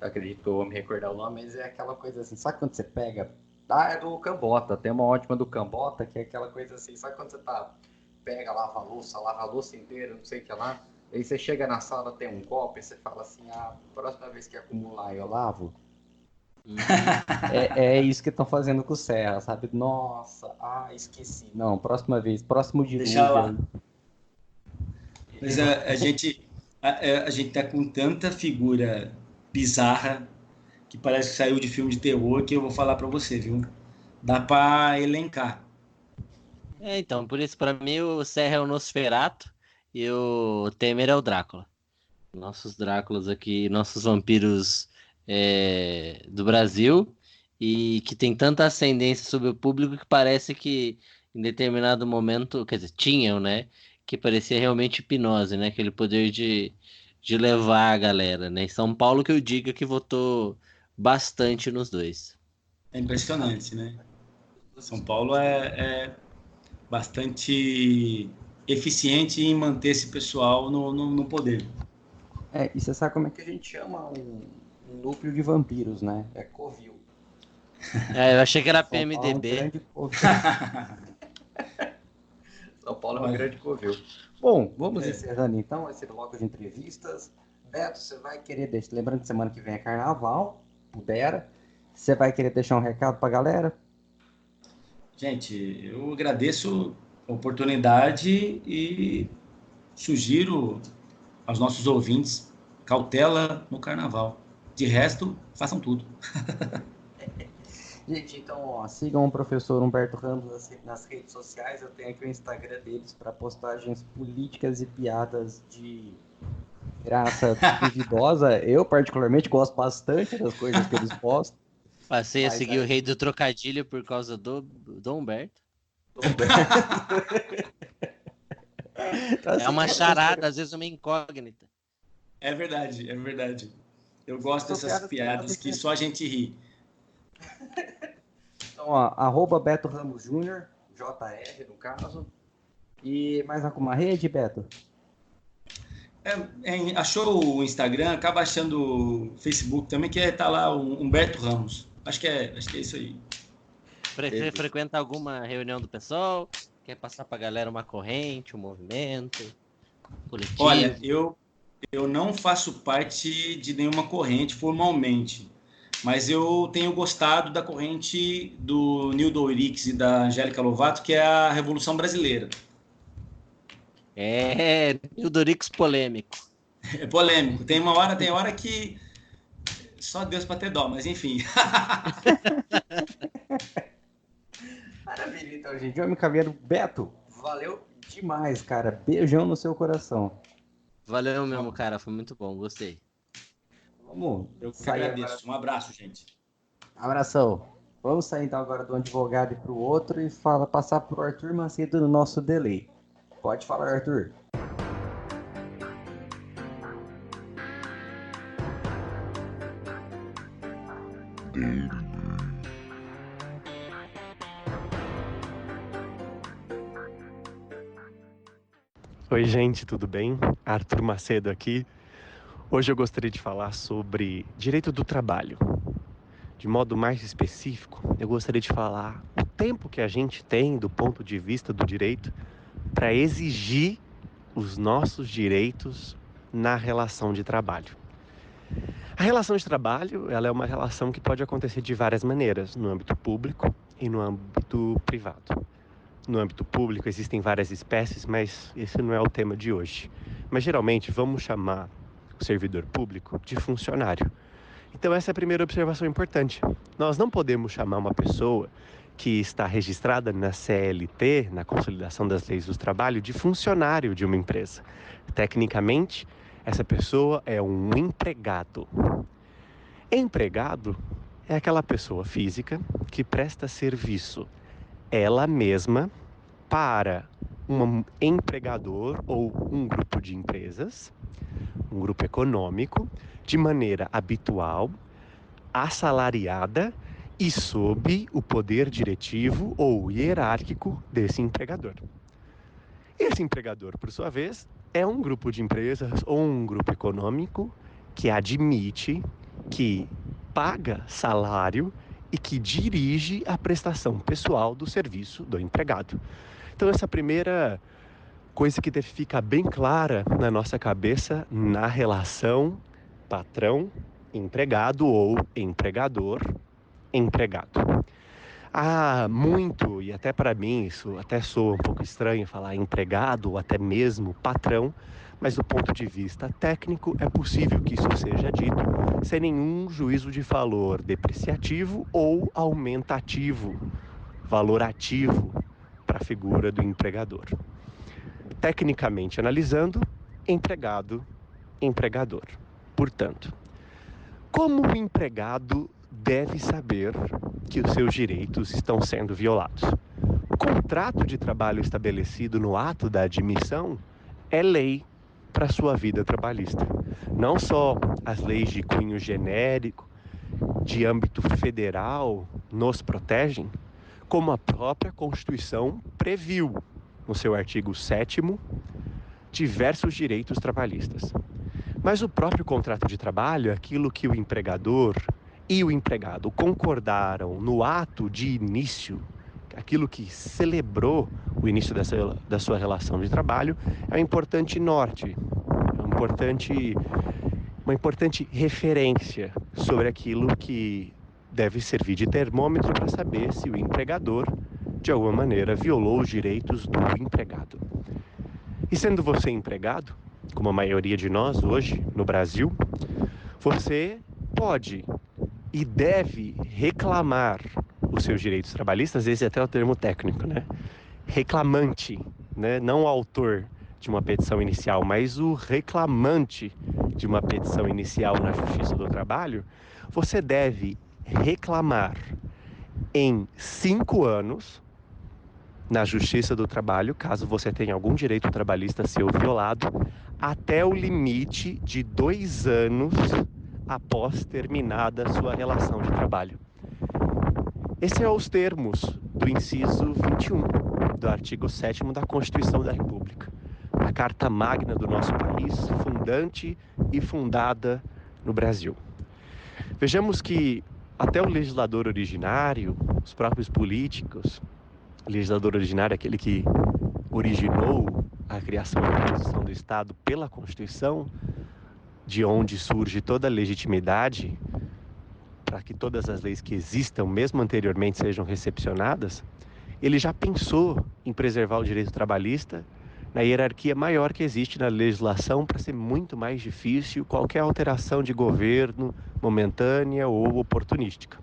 Acredito que eu vou me recordar o nome, mas é aquela coisa assim, sabe quando você pega... é do Cambota, tem uma ótima do Cambota, que é aquela coisa assim, sabe quando você pega, lava a louça inteira, não sei o que lá, aí você chega na sala, tem um copo, e você fala assim, próxima vez que acumular eu lavo. É isso que estão fazendo com o Serra, sabe? Nossa, esqueci. Não, próxima vez, próximo dilúvio. Deixa lá. Mas a gente tá com tanta figura bizarra que parece que saiu de filme de terror, que eu vou falar para você, viu? Dá para elencar. Então, por isso, para mim, o Serra é o Nosferatu e o Temer é o Drácula. Nossos Dráculas aqui, nossos vampiros do Brasil, e que tem tanta ascendência sobre o público que parece que em determinado momento, quer dizer, tinham, né? Que parecia realmente hipnose, né? Aquele poder de levar a galera, né? Em São Paulo que eu diga que votou bastante nos dois. É impressionante, né? São Paulo é bastante eficiente em manter esse pessoal no poder. E você sabe como é que a gente chama um núcleo de vampiros, né? É Covil. Eu achei que era São Paulo é um PMDB. grande Covil. São Paulo é um grande Covil. Bom, vamos encerrando então esse bloco de entrevistas. Beto, você vai querer deixar... Lembrando que semana que vem é carnaval, pudera. Você vai querer deixar um recado pra galera? Gente, eu agradeço a oportunidade e sugiro aos nossos ouvintes cautela no carnaval. De resto, façam tudo. Gente, então, ó, sigam o professor Humberto Ramos nas redes sociais. Eu tenho aqui o Instagram deles para postagens políticas e piadas de graça duvidosa. Eu, particularmente, gosto bastante das coisas que eles postam. Passei a seguir o rei do trocadilho por causa do Humberto. É uma charada, às vezes uma incógnita. É verdade, é verdade. Eu gosto dessas piadas que só a gente ri. Então, ó, @Beto Ramos Júnior, JR no caso. E mais alguma rede, Beto? Achou o Instagram, acaba achando o Facebook também, que tá lá o Humberto Ramos. Acho que é isso aí. Frequenta alguma reunião do pessoal? Quer passar pra galera uma corrente, um movimento coletivo? Olha, eu não faço parte de nenhuma corrente formalmente, mas eu tenho gostado da corrente do Nildo Ourix e da Angélica Lovato, que é a Revolução Brasileira. Nildo Ourix polêmico. É polêmico. Tem hora que só Deus para ter dó, mas enfim. Maravilha, então, gente. Eu me encaminhando. Beto, valeu demais, cara. Beijão no seu coração. Valeu mesmo, cara. Foi muito bom. Gostei. Vamos. Eu que agradeço. Agora. Um abraço, gente. Abração. Vamos sair então agora do advogado e pro outro e passar pro Arthur Macedo no nosso delay. Pode falar, Arthur. Oi, gente, tudo bem? Arthur Macedo aqui. Hoje eu gostaria de falar sobre direito do trabalho. De modo mais específico, eu gostaria de falar o tempo que a gente tem do ponto de vista do direito para exigir os nossos direitos na relação de trabalho. A relação de trabalho, ela é uma relação que pode acontecer de várias maneiras, no âmbito público e no âmbito privado. No âmbito público existem várias espécies, mas esse não é o tema de hoje. Mas geralmente vamos chamar o servidor público de funcionário. Então essa é a primeira observação importante. Nós não podemos chamar uma pessoa que está registrada na CLT, na Consolidação das Leis do Trabalho, de funcionário de uma empresa. Tecnicamente, essa pessoa é um empregado. Empregado é aquela pessoa física que presta serviço ela mesma para um empregador ou um grupo de empresas, um grupo econômico, de maneira habitual, assalariada e sob o poder diretivo ou hierárquico desse empregador. Esse empregador, por sua vez, é um grupo de empresas ou um grupo econômico que admite, que paga salário e que dirige a prestação pessoal do serviço do empregado. Então essa primeira coisa que deve ficar bem clara na nossa cabeça na relação patrão-empregado ou empregador-empregado. Há muito, e até para mim isso até soa um pouco estranho falar empregado ou até mesmo patrão, mas do ponto de vista técnico é possível que isso seja dito sem nenhum juízo de valor depreciativo ou aumentativo, valorativo para a figura do empregador. Tecnicamente analisando, empregado, empregador. Portanto, como o empregado deve saber que os seus direitos estão sendo violados? contrato de trabalho estabelecido no ato da admissão é lei para a sua vida trabalhista. Não só as leis de cunho genérico, de âmbito federal, nos protegem, como a própria Constituição previu, no seu artigo 7º, diversos direitos trabalhistas. Mas o próprio contrato de trabalho é aquilo que o empregador e o empregado concordaram no ato de início, aquilo que celebrou o início da sua relação de trabalho, é um importante norte, uma importante referência sobre aquilo que deve servir de termômetro para saber se o empregador, de alguma maneira, violou os direitos do empregado. E sendo você empregado, como a maioria de nós hoje no Brasil, você pode e deve reclamar os seus direitos trabalhistas. Esse é até o termo técnico, né? Reclamante, né? Não o autor de uma petição inicial, mas o reclamante de uma petição inicial na Justiça do Trabalho. Você deve reclamar em 5 anos na Justiça do Trabalho, caso você tenha algum direito trabalhista seu violado, até o limite de 2 anos após terminada a sua relação de trabalho. Esses são os termos do inciso 21 do artigo 7º da Constituição da República, a Carta Magna do nosso país, fundante e fundada no Brasil. Vejamos que até o legislador originário, os próprios políticos, o legislador originário é aquele que originou a criação da Constituição do Estado pela Constituição, de onde surge toda a legitimidade para que todas as leis que existam, mesmo anteriormente, sejam recepcionadas. Ele já pensou em preservar o direito trabalhista na hierarquia maior que existe na legislação, para ser muito mais difícil qualquer alteração de governo momentânea ou oportunística.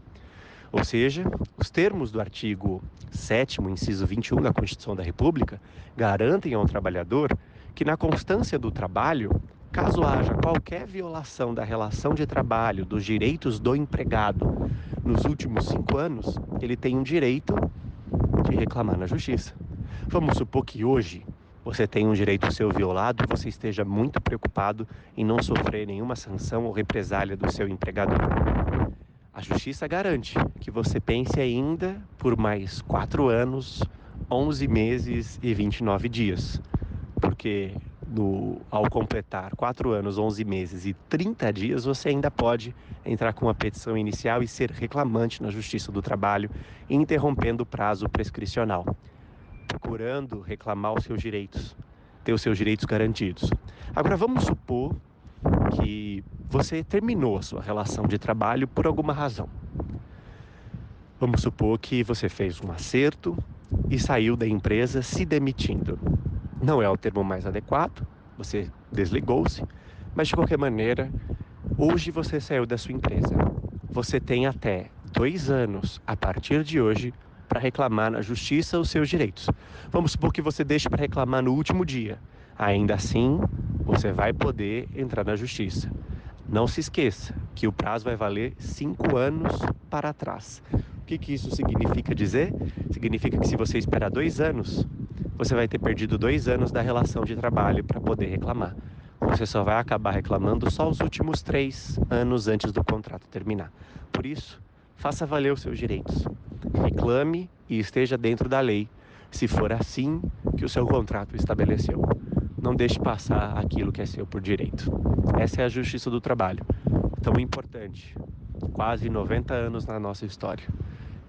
Ou seja, os termos do artigo 7º, inciso 21 da Constituição da República, garantem ao trabalhador que na constância do trabalho, caso haja qualquer violação da relação de trabalho, dos direitos do empregado nos últimos 5 anos, ele tem um direito de reclamar na Justiça. Vamos supor que hoje você tem um direito seu violado e você esteja muito preocupado em não sofrer nenhuma sanção ou represália do seu empregador. A Justiça garante que você pense ainda por mais 4 anos, 11 meses e 29 dias. Porque ao completar 4 anos, 11 meses e 30 dias, você ainda pode entrar com uma petição inicial e ser reclamante na Justiça do Trabalho, interrompendo o prazo prescricional, procurando reclamar os seus direitos, ter os seus direitos garantidos. Agora vamos supor que você terminou a sua relação de trabalho por alguma razão. Vamos supor que você fez um acerto e saiu da empresa se demitindo. Não é o termo mais adequado, você desligou-se, mas de qualquer maneira, hoje você saiu da sua empresa. Você tem até 2 anos a partir de hoje para reclamar na Justiça os seus direitos. Vamos supor que você deixe para reclamar no último dia. Ainda assim, você vai poder entrar na Justiça. Não se esqueça que o prazo vai valer 5 anos para trás. O que isso significa dizer? Significa que se você esperar 2 anos, você vai ter perdido 2 anos da relação de trabalho para poder reclamar. Você só vai acabar reclamando só os últimos 3 anos antes do contrato terminar. Por isso, faça valer os seus direitos. Reclame e esteja dentro da lei, se for assim que o seu contrato estabeleceu. Não deixe passar aquilo que é seu por direito. Essa é a Justiça do Trabalho, tão importante, quase 90 anos na nossa história,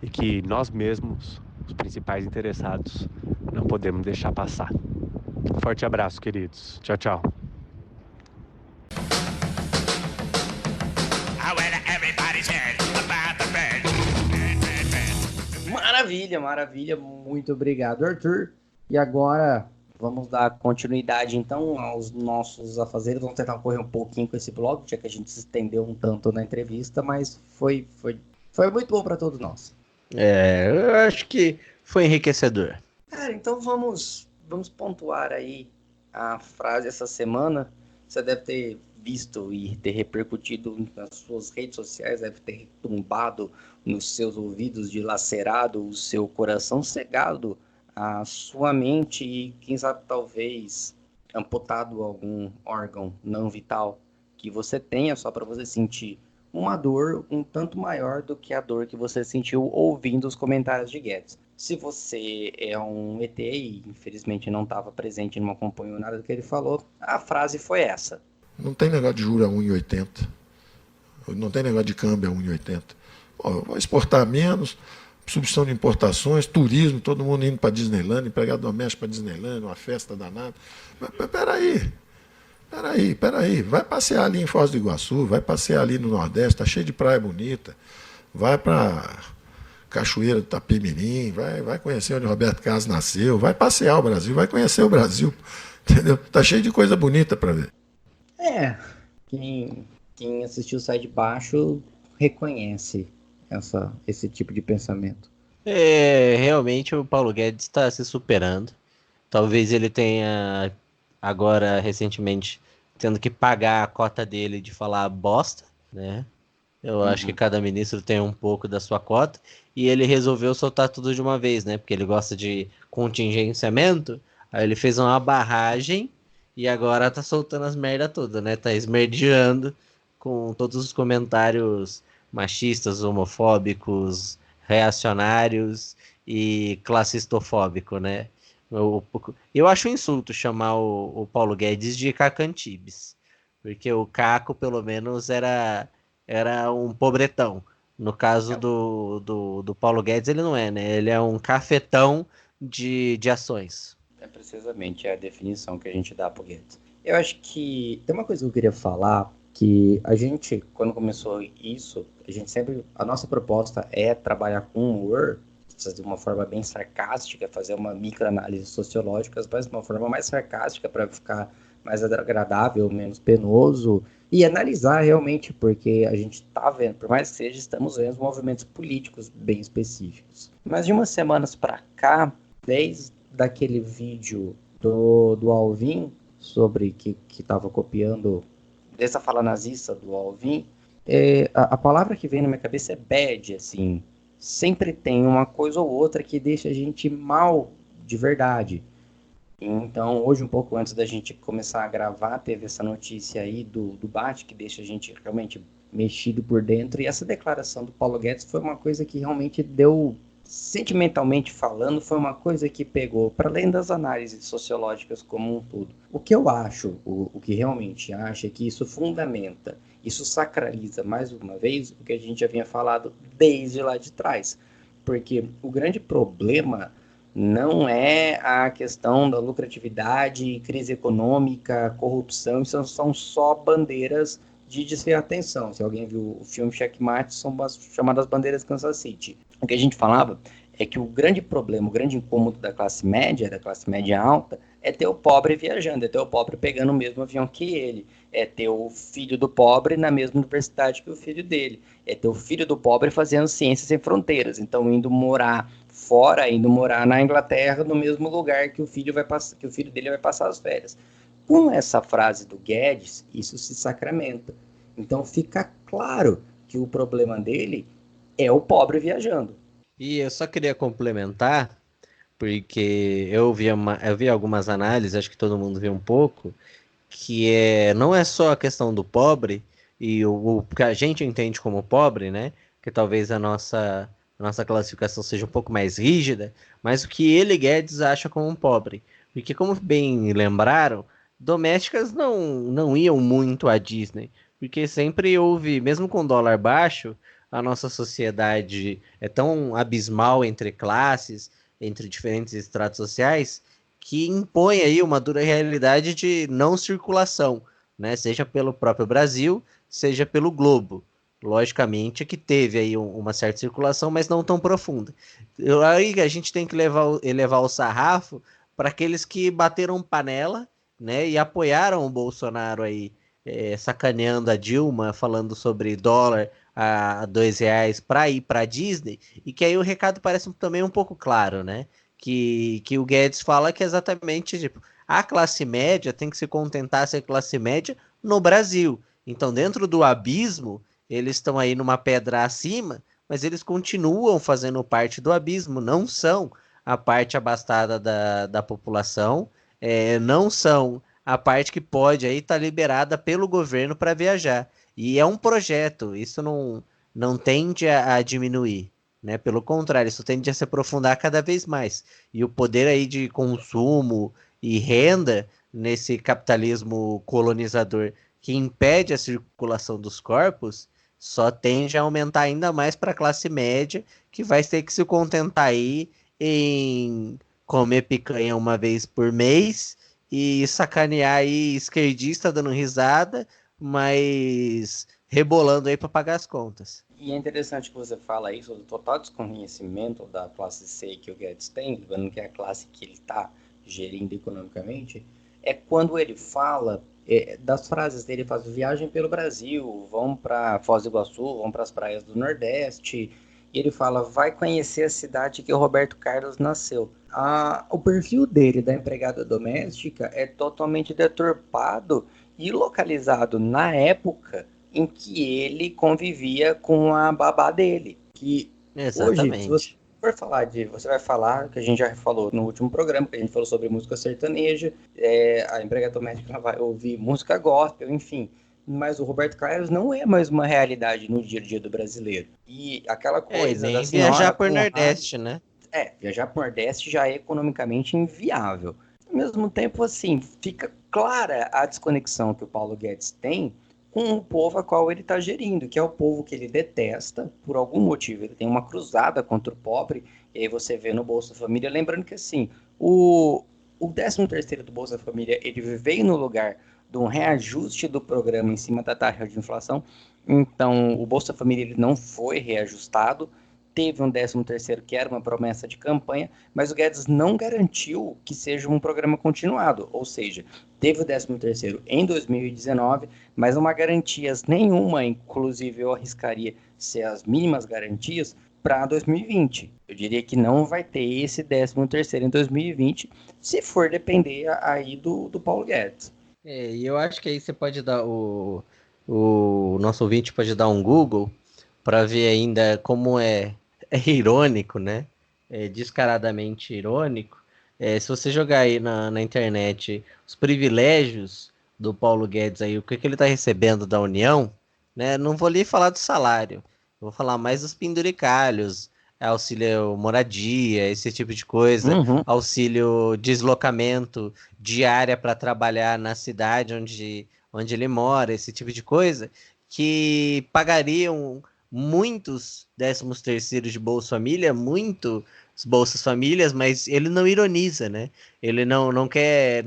e que nós mesmos, os principais interessados, não podemos deixar passar. Forte abraço, queridos. Tchau, tchau. Maravilha, maravilha. Muito obrigado, Arthur. E agora vamos dar continuidade, então, aos nossos afazeres. Vamos tentar correr um pouquinho com esse bloco, já que a gente se estendeu um tanto na entrevista, mas foi muito bom para todos nós. Eu acho que foi enriquecedor. Cara, então vamos pontuar aí a frase essa semana. Você deve ter visto e ter repercutido nas suas redes sociais, deve ter retumbado nos seus ouvidos, dilacerado o seu coração, cegado a sua mente e, quem sabe, talvez amputado algum órgão não vital que você tenha só para você sentir uma dor um tanto maior do que a dor que você sentiu ouvindo os comentários de Guedes. Se você é um ET e infelizmente não estava presente e não acompanhou nada do que ele falou, a frase foi essa. Não tem negócio de juros a 1,80. Não tem negócio de câmbio a 1,80. Vai exportar menos, substituição de importações, turismo, todo mundo indo para Disneyland, empregado doméstico para Disneyland, uma festa danada. Mas, peraí. Vai passear ali em Foz do Iguaçu, vai passear ali no Nordeste, tá cheio de praia bonita. Vai para Cachoeira do Itapemirim, vai conhecer onde Roberto Carlos nasceu, vai passear o Brasil, vai conhecer o Brasil, entendeu? Tá cheio de coisa bonita para ver. Quem assistiu Sai de Baixo reconhece esse tipo de pensamento. Realmente o Paulo Guedes está se superando. Talvez ele tenha agora, recentemente, tendo que pagar a cota dele de falar bosta, né? Eu acho que cada ministro tem um pouco da sua cota, e ele resolveu soltar tudo de uma vez, né? Porque ele gosta de contingenciamento, aí ele fez uma barragem e agora tá soltando as merda todas, né? Tá esmerdeando com todos os comentários machistas, homofóbicos, reacionários e classistofóbico, né? Eu acho um insulto chamar o Paulo Guedes de Cacantibes, porque o Caco, pelo menos, era um pobretão. No caso do Paulo Guedes, ele não é, né? Ele é um cafetão de ações. É precisamente a definição que a gente dá pro Guedes. Eu acho que tem uma coisa que eu queria falar, que a gente, quando começou isso, a nossa proposta é trabalhar com humor, de uma forma bem sarcástica, fazer uma microanálise sociológica, mas de uma forma mais sarcástica para ficar mais agradável, menos penoso, e analisar realmente, porque a gente está vendo, por mais que seja, estamos vendo movimentos políticos bem específicos. Mas de umas semanas para cá, desde daquele vídeo do Alvin, sobre que estava copiando, dessa fala nazista do Alvin, a palavra que vem na minha cabeça é bad, assim. Sempre tem uma coisa ou outra que deixa a gente mal de verdade. Então, hoje, um pouco antes da gente começar a gravar, teve essa notícia aí do Bate, que deixa a gente realmente mexido por dentro. E essa declaração do Paulo Guedes foi uma coisa que realmente deu, sentimentalmente falando, foi uma coisa que pegou, para além das análises sociológicas como um todo. O que eu acho, o que realmente acho, é que isso fundamenta, isso sacraliza, mais uma vez, o que a gente já vinha falado desde lá de trás. Porque o grande problema não é a questão da lucratividade, crise econômica, corrupção, isso são só bandeiras de desviar a atenção. Se alguém viu o filme Checkmate, são chamadas bandeiras Kansas City. O que a gente falava é que o grande problema, o grande incômodo da classe média alta, é ter o pobre viajando, é ter o pobre pegando o mesmo avião que ele, é ter o filho do pobre na mesma universidade que o filho dele, é ter o filho do pobre fazendo ciências sem fronteiras, então indo morar fora, indo morar na Inglaterra, no mesmo lugar que o filho dele vai passar as férias. Com essa frase do Guedes, isso se sacramenta. Então fica claro que o problema dele é o pobre viajando. E eu só queria complementar, porque eu vi algumas análises, acho que todo mundo viu um pouco, que não é só a questão do pobre, e o que a gente entende como pobre, né? Que talvez a nossa classificação seja um pouco mais rígida, mas o que ele, Guedes, acha como um pobre. Porque, como bem lembraram, domésticas não iam muito à Disney, porque sempre houve, mesmo com dólar baixo, a nossa sociedade é tão abismal entre classes, entre diferentes estratos sociais, que impõe aí uma dura realidade de não circulação, né? Seja pelo próprio Brasil, seja pelo globo. Logicamente que teve aí uma certa circulação, mas não tão profunda. Aí a gente tem que elevar o sarrafo para aqueles que bateram panela, né, e apoiaram o Bolsonaro aí, sacaneando a Dilma, falando sobre dólar a R$2 para ir para a Disney, e que aí o recado parece também um pouco claro, né? Que o Guedes fala que exatamente tipo, a classe média tem que se contentar a ser classe média no Brasil. Então, dentro do abismo, eles estão aí numa pedra acima, mas eles continuam fazendo parte do abismo, não são a parte abastada da população, não são a parte que pode aí estar liberada pelo governo para viajar. E é um projeto, isso não tende a diminuir, né? Pelo contrário, isso tende a se aprofundar cada vez mais. E o poder aí de consumo e renda nesse capitalismo colonizador que impede a circulação dos corpos só tende a aumentar ainda mais para a classe média, que vai ter que se contentar aí em comer picanha uma vez por mês e sacanear aí esquerdista dando risada, mas rebolando aí para pagar as contas. E é interessante que você fala isso do total desconhecimento da classe C que o Guedes tem, lembrando que é a classe que ele está gerindo economicamente, é quando ele fala das frases dele, faz viagem pelo Brasil, vão para Foz do Iguaçu, vão para as praias do Nordeste, e ele fala, vai conhecer a cidade que o Roberto Carlos nasceu. O perfil dele, da empregada doméstica, é totalmente deturpado e localizado na época em que ele convivia com a babá dele. Que Exatamente. Hoje, se você for falar você vai falar, que a gente já falou no último programa, que a gente falou sobre música sertaneja, a empregada doméstica vai ouvir música gospel, enfim. Mas o Roberto Carlos não é mais uma realidade no dia a dia do brasileiro. E aquela coisa nem da senhora viajar por com Nordeste, né? viajar para o Nordeste já é economicamente inviável. Ao mesmo tempo, assim, fica clara a desconexão que o Paulo Guedes tem com o povo a qual ele está gerindo, que é o povo que ele detesta, por algum motivo. Ele tem uma cruzada contra o pobre, e aí você vê no Bolsa Família, lembrando que, assim, o 13º do Bolsa Família, ele veio no lugar de um reajuste do programa em cima da taxa de inflação, então o Bolsa Família ele não foi reajustado, teve um 13º que era uma promessa de campanha, mas o Guedes não garantiu que seja um programa continuado, ou seja, teve o 13º em 2019, mas não há garantias nenhuma, inclusive eu arriscaria ser as mínimas garantias para 2020. Eu diria que não vai ter esse 13º em 2020, se for depender aí do Paulo Guedes. E eu acho que aí você pode dar o nosso ouvinte pode dar um Google para ver ainda como é irônico, né? É descaradamente irônico. Se você jogar aí na internet os privilégios do Paulo Guedes aí, o que ele está recebendo da União, né? Não vou nem falar do salário, vou falar mais dos penduricalhos, auxílio moradia, esse tipo de coisa, auxílio deslocamento, diária para trabalhar na cidade onde ele mora, esse tipo de coisa, que pagariam muitos 13º de Bolsa Família, muitos Bolsas Famílias, mas ele não ironiza, né? Ele não quer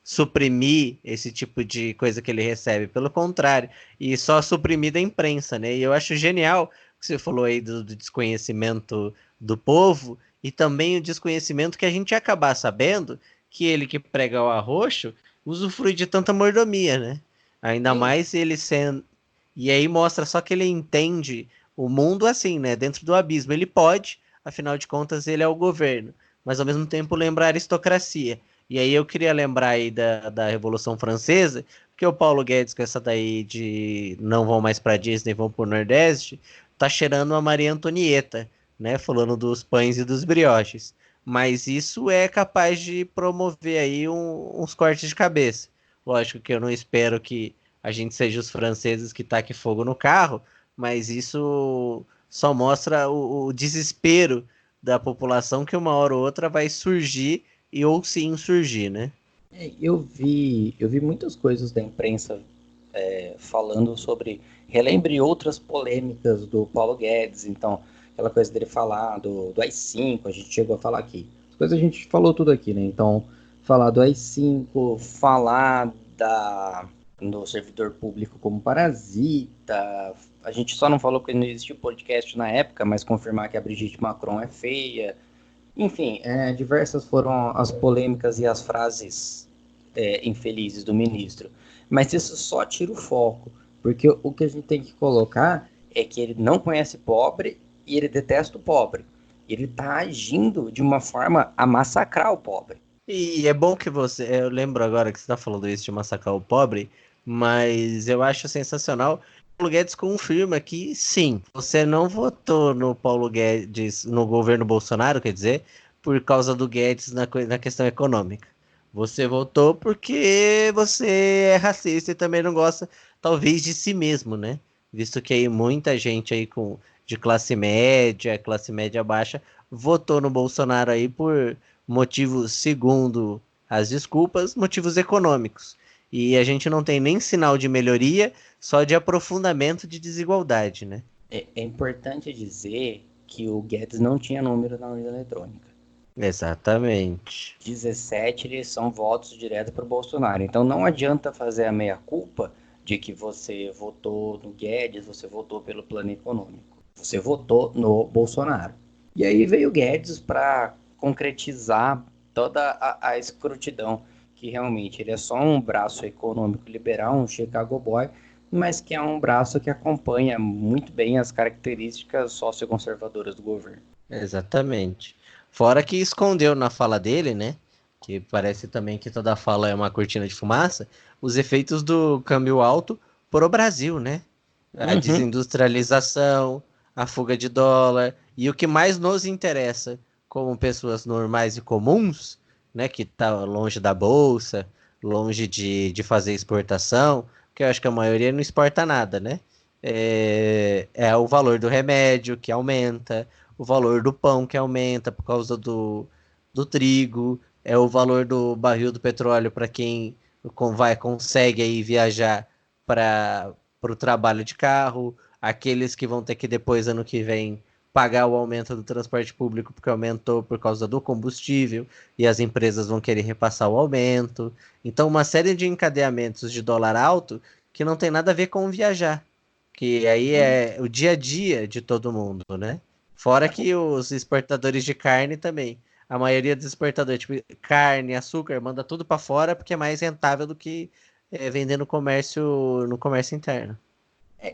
suprimir esse tipo de coisa que ele recebe, pelo contrário, e só suprimir da imprensa, né? E eu acho genial que você falou aí do desconhecimento do povo e também o desconhecimento que a gente ia acabar sabendo que ele que prega o arroxo usufrui de tanta mordomia, né? Ainda mais ele sendo... E aí mostra só que ele entende o mundo assim, né? Dentro do abismo. Ele pode, afinal de contas, ele é o governo, mas ao mesmo tempo lembrar a aristocracia. E aí eu queria lembrar aí da Revolução Francesa, porque o Paulo Guedes com essa daí de não vão mais para Disney, vão pro Nordeste, tá cheirando a Maria Antonieta, né? Falando dos pães e dos brioches. Mas isso é capaz de promover aí uns cortes de cabeça. Lógico que eu não espero que a gente seja os franceses que taquem fogo no carro, mas isso só mostra o desespero da população que uma hora ou outra vai surgir ou se insurgir, né? Eu vi muitas coisas da imprensa falando sobre... Relembre outras polêmicas do Paulo Guedes, então, aquela coisa dele falar do AI-5, a gente chegou a falar aqui. As coisas a gente falou tudo aqui, né? Então, falar do AI-5, falar do servidor público como parasita. A gente só não falou porque não existia podcast na época, mas confirmar que a Brigitte Macron é feia. Enfim, diversas foram as polêmicas e as frases infelizes do ministro. Mas isso só tira o foco, porque o que a gente tem que colocar é que ele não conhece pobre e ele detesta o pobre. Ele está agindo de uma forma a massacrar o pobre. E é bom que eu lembro agora que você está falando isso de massacrar o pobre, mas eu acho sensacional Guedes confirma que sim, você não votou no Paulo Guedes, no governo Bolsonaro, quer dizer, por causa do Guedes na questão econômica. Você votou porque você é racista e também não gosta, talvez, de si mesmo, né? Visto que aí muita gente aí de classe média baixa, votou no Bolsonaro aí por motivos, segundo as desculpas, motivos econômicos. E a gente não tem nem sinal de melhoria, só de aprofundamento de desigualdade, né? É importante dizer que o Guedes não tinha número na urna eletrônica. Exatamente. 17 são votos direto para o Bolsonaro. Então não adianta fazer a meia-culpa de que você votou no Guedes, você votou pelo plano econômico. Você votou no Bolsonaro. E aí veio o Guedes para concretizar toda a escrotidão, que realmente ele é só um braço econômico liberal, um Chicago Boy, mas que é um braço que acompanha muito bem as características socioconservadoras do governo. Exatamente. Fora que escondeu na fala dele, né? Que parece também que toda fala é uma cortina de fumaça, os efeitos do câmbio alto pro Brasil, né? A desindustrialização, a fuga de dólar, e o que mais nos interessa como pessoas normais e comuns, né? Que tá longe da bolsa, longe de fazer exportação, porque eu acho que a maioria não exporta nada, né? É o valor do remédio que aumenta, o valor do pão que aumenta por causa do trigo, é o valor do barril do petróleo para quem consegue aí viajar para o trabalho de carro, aqueles que vão ter que depois, ano que vem, pagar o aumento do transporte público porque aumentou por causa do combustível e as empresas vão querer repassar o aumento. Então, uma série de encadeamentos de dólar alto que não tem nada a ver com viajar, que aí é o dia a dia de todo mundo, né? Fora que os exportadores de carne também. A maioria dos exportadores, tipo carne, açúcar, manda tudo para fora porque é mais rentável do que vender no comércio interno.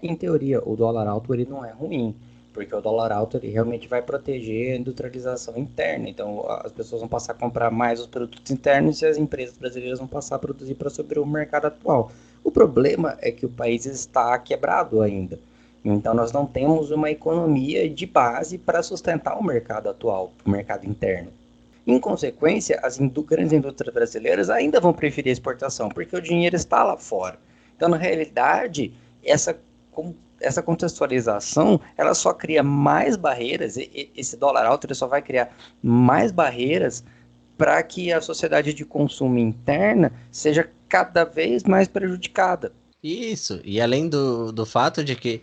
Em teoria, o dólar alto ele não é ruim, porque o dólar alto ele realmente vai proteger a industrialização interna. Então, as pessoas vão passar a comprar mais os produtos internos e as empresas brasileiras vão passar a produzir para sobreviver o mercado atual. O problema é que o país está quebrado ainda. Então, nós não temos uma economia de base para sustentar o mercado atual, o mercado interno. Em consequência, as grandes indústrias brasileiras ainda vão preferir a exportação, porque o dinheiro está lá fora. Então, na realidade, essa contextualização, ela só cria mais barreiras, esse dólar alto ele só vai criar mais barreiras para que a sociedade de consumo interna seja cada vez mais prejudicada. Isso, e além do fato de que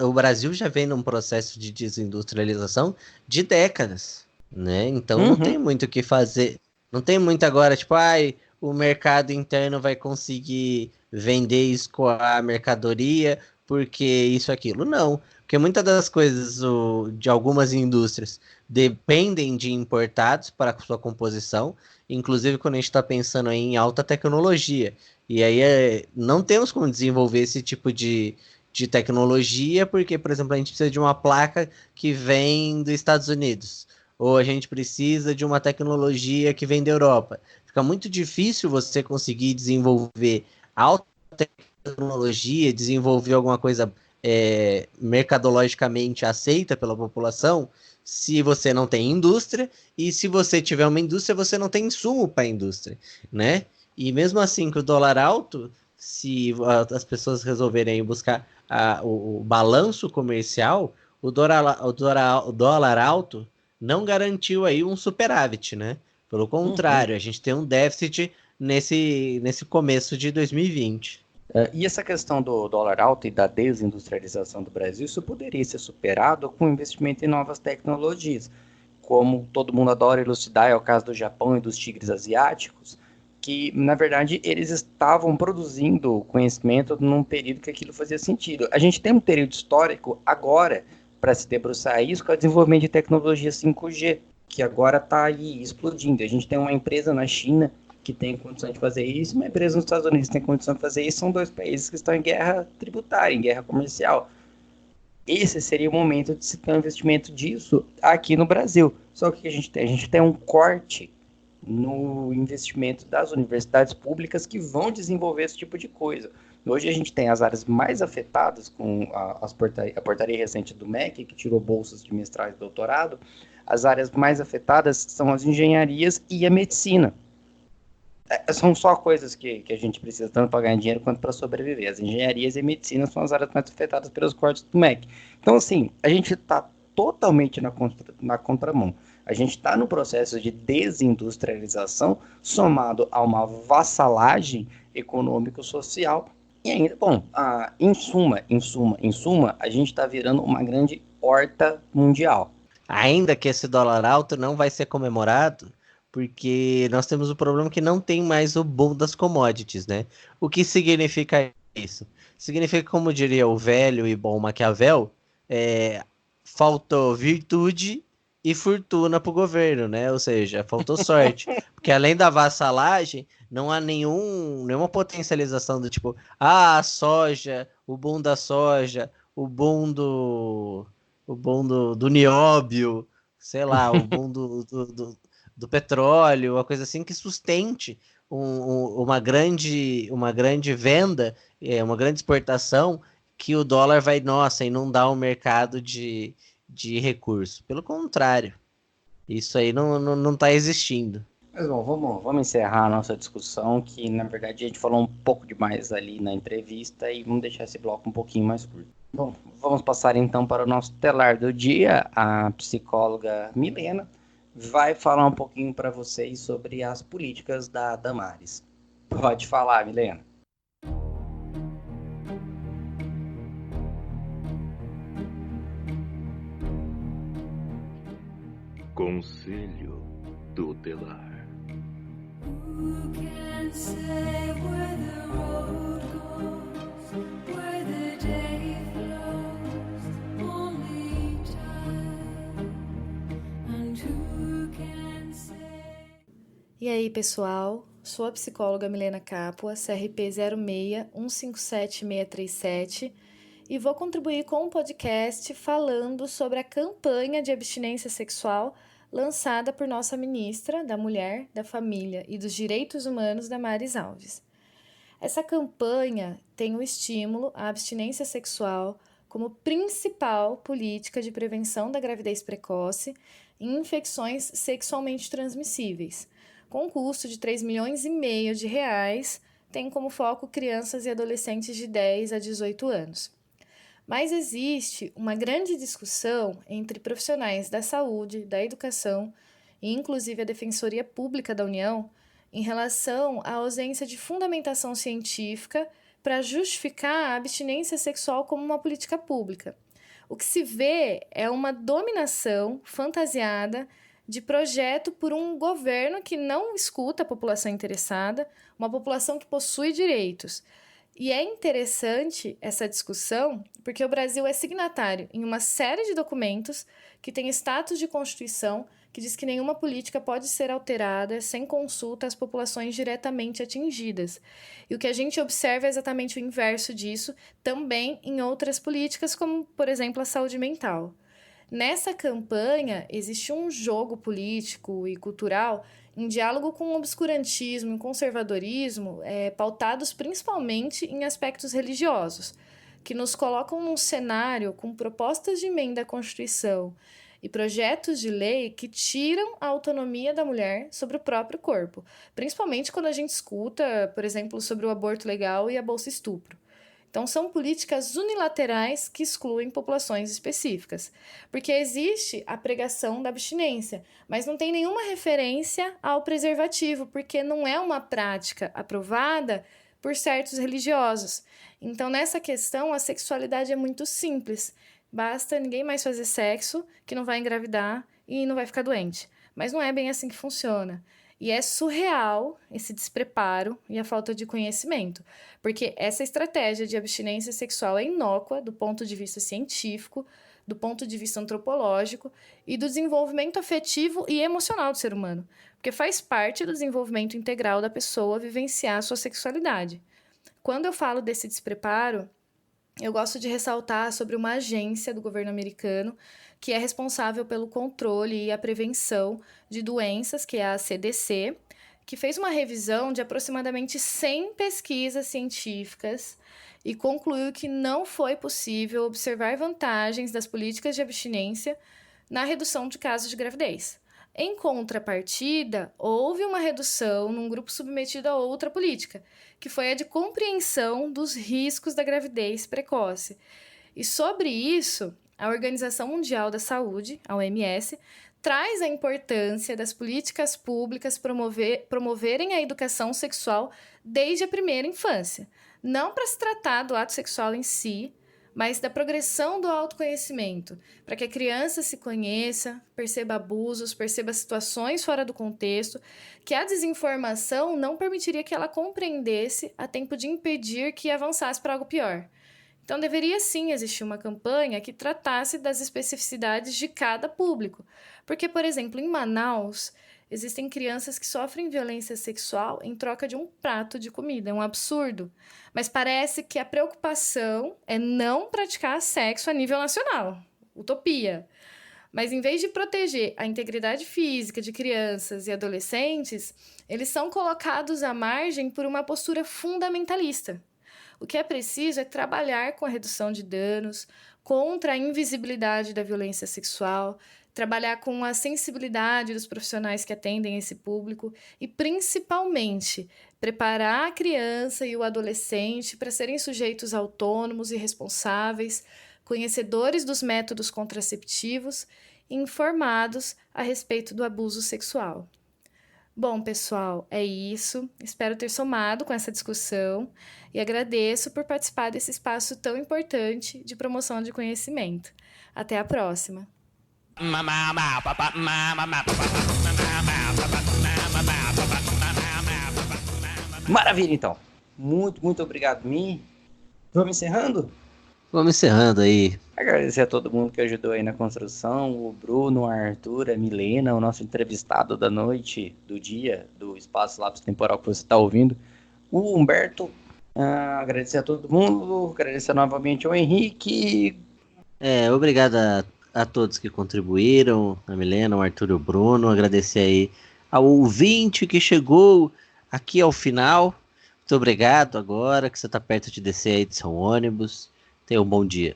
o Brasil já vem num processo de desindustrialização de décadas, né? Então não tem muito o que fazer, não tem muito agora, tipo, o mercado interno vai conseguir vender e escoar a mercadoria porque isso, aquilo. Não, porque muitas das coisas de algumas indústrias dependem de importados para sua composição, inclusive quando a gente está pensando aí em alta tecnologia. E aí não temos como desenvolver esse tipo de tecnologia, porque, por exemplo, a gente precisa de uma placa que vem dos Estados Unidos, ou a gente precisa de uma tecnologia que vem da Europa. Fica muito difícil você conseguir desenvolver alta tecnologia, desenvolver alguma coisa mercadologicamente aceita pela população, se você não tem indústria, e se você tiver uma indústria, você não tem insumo para a indústria, né? E mesmo assim, com o dólar alto, se as pessoas resolverem buscar o balanço comercial, o dólar alto não garantiu aí um superávit, né? Pelo contrário, a gente tem um déficit nesse começo de 2020. E essa questão do dólar alto e da desindustrialização do Brasil, isso poderia ser superado com investimento em novas tecnologias. Como todo mundo adora elucidar, é o caso do Japão e dos tigres asiáticos, que, na verdade, eles estavam produzindo conhecimento num período que aquilo fazia sentido. A gente tem um período histórico agora para se debruçar isso, com o desenvolvimento de tecnologia 5G, que agora está aí explodindo. A gente tem uma empresa na China que tem condição de fazer isso, uma empresa nos Estados Unidos que tem condição de fazer isso, são dois países que estão em guerra tributária, em guerra comercial. Esse seria o momento de se ter um investimento disso aqui no Brasil. Só que a gente tem? A gente tem um corte no investimento das universidades públicas que vão desenvolver esse tipo de coisa. Hoje a gente tem as áreas mais afetadas com a portaria recente do MEC, que tirou bolsas de mestrado e doutorado. As áreas mais afetadas são as engenharias e a medicina. São só coisas que a gente precisa tanto para ganhar dinheiro quanto para sobreviver. As engenharias e a medicina são as áreas mais afetadas pelos cortes do MEC. Então, assim, a gente está totalmente na contramão. A gente está no processo de desindustrialização somado a uma vassalagem econômico-social. E ainda, bom, em suma, a gente está virando uma grande horta mundial. Ainda que esse dólar alto não vai ser comemorado, porque nós temos o problema que não tem mais o boom das commodities, né? O que significa isso? Significa, como diria o velho e bom Maquiavel, faltou virtude e fortuna para o governo, né? Ou seja, faltou sorte. Porque além da vassalagem, não há nenhuma potencialização do tipo, a soja, o boom da soja, o boom do nióbio, sei lá, o boom do petróleo, uma coisa assim que sustente uma grande venda, uma grande exportação, que o dólar vai, inundar o mercado de recursos. Pelo contrário, isso aí não está existindo. Mas bom, vamos encerrar a nossa discussão, que na verdade a gente falou um pouco demais ali na entrevista, e vamos deixar esse bloco um pouquinho mais curto. Bom, vamos passar então para o nosso telar do dia. A psicóloga Milena vai falar um pouquinho para vocês sobre as políticas da Damares. Pode falar, Milena. Conselho tutelar. Who can say where the road goes, where the day flows, only time, and who can say... E aí, pessoal? Sou a psicóloga Milena Capua, CRP 06157637, e vou contribuir com um podcast falando sobre a campanha de abstinência sexual lançada por nossa ministra da Mulher, da Família e dos Direitos Humanos, Damares Alves. Essa campanha tem o estímulo à abstinência sexual como principal política de prevenção da gravidez precoce e infecções sexualmente transmissíveis, com um custo de R$3,5 milhões, tem como foco crianças e adolescentes de 10 a 18 anos. Mas existe uma grande discussão entre profissionais da saúde, da educação e inclusive a Defensoria Pública da União em relação à ausência de fundamentação científica para justificar a abstinência sexual como uma política pública. O que se vê é uma dominação fantasiada de projeto por um governo que não escuta a população interessada, uma população que possui direitos. E é interessante essa discussão porque o Brasil é signatário em uma série de documentos que tem status de Constituição que diz que nenhuma política pode ser alterada sem consulta às populações diretamente atingidas. E o que a gente observa é exatamente o inverso disso também em outras políticas, como, por exemplo, a saúde mental. Nessa campanha, existe um jogo político e cultural em diálogo com o obscurantismo e o conservadorismo, pautados principalmente em aspectos religiosos, que nos colocam num cenário com propostas de emenda à Constituição e projetos de lei que tiram a autonomia da mulher sobre o próprio corpo, principalmente quando a gente escuta, por exemplo, sobre o aborto legal e a bolsa estupro. Então, são políticas unilaterais que excluem populações específicas, porque existe a pregação da abstinência, mas não tem nenhuma referência ao preservativo, porque não é uma prática aprovada por certos religiosos. Então, nessa questão, a sexualidade é muito simples. Basta ninguém mais fazer sexo, que não vai engravidar e não vai ficar doente. Mas não é bem assim que funciona. E é surreal esse despreparo e a falta de conhecimento, porque essa estratégia de abstinência sexual é inócua do ponto de vista científico, do ponto de vista antropológico e do desenvolvimento afetivo e emocional do ser humano, porque faz parte do desenvolvimento integral da pessoa vivenciar a sua sexualidade. Quando eu falo desse despreparo, eu gosto de ressaltar sobre uma agência do governo americano que é responsável pelo controle e a prevenção de doenças, que é a CDC, que fez uma revisão de aproximadamente 100 pesquisas científicas e concluiu que não foi possível observar vantagens das políticas de abstinência na redução de casos de gravidez. Em contrapartida, houve uma redução num grupo submetido a outra política, que foi a de compreensão dos riscos da gravidez precoce. E sobre isso, a Organização Mundial da Saúde, a OMS, traz a importância das políticas públicas promoverem a educação sexual desde a primeira infância. Não para se tratar do ato sexual em si, mas da progressão do autoconhecimento, para que a criança se conheça, perceba abusos, perceba situações fora do contexto, que a desinformação não permitiria que ela compreendesse a tempo de impedir que avançasse para algo pior. Então, deveria sim existir uma campanha que tratasse das especificidades de cada público. Porque, por exemplo, em Manaus, existem crianças que sofrem violência sexual em troca de um prato de comida. É um absurdo. Mas parece que a preocupação é não praticar sexo a nível nacional. Utopia. Mas, em vez de proteger a integridade física de crianças e adolescentes, eles são colocados à margem por uma postura fundamentalista. O que é preciso é trabalhar com a redução de danos, contra a invisibilidade da violência sexual, trabalhar com a sensibilidade dos profissionais que atendem esse público e, principalmente, preparar a criança e o adolescente para serem sujeitos autônomos e responsáveis, conhecedores dos métodos contraceptivos e informados a respeito do abuso sexual. Bom, pessoal, é isso. Espero ter somado com essa discussão e agradeço por participar desse espaço tão importante de promoção de conhecimento. Até a próxima! Maravilha, então. Muito obrigado, Mi. Vamos encerrando? Vamos encerrando aí. Agradecer a todo mundo que ajudou aí na construção, o Bruno, o Arthur, a Milena, o nosso entrevistado da noite, do dia, do Espaço Lápis Temporal que você está ouvindo, o Humberto, agradecer a todo mundo, agradecer novamente ao Henrique. Obrigado a todos que contribuíram, a Milena, o Arthur e o Bruno, agradecer aí ao ouvinte que chegou aqui ao final, muito obrigado agora que você está perto de descer aí do seu ônibus. Tenha um bom dia.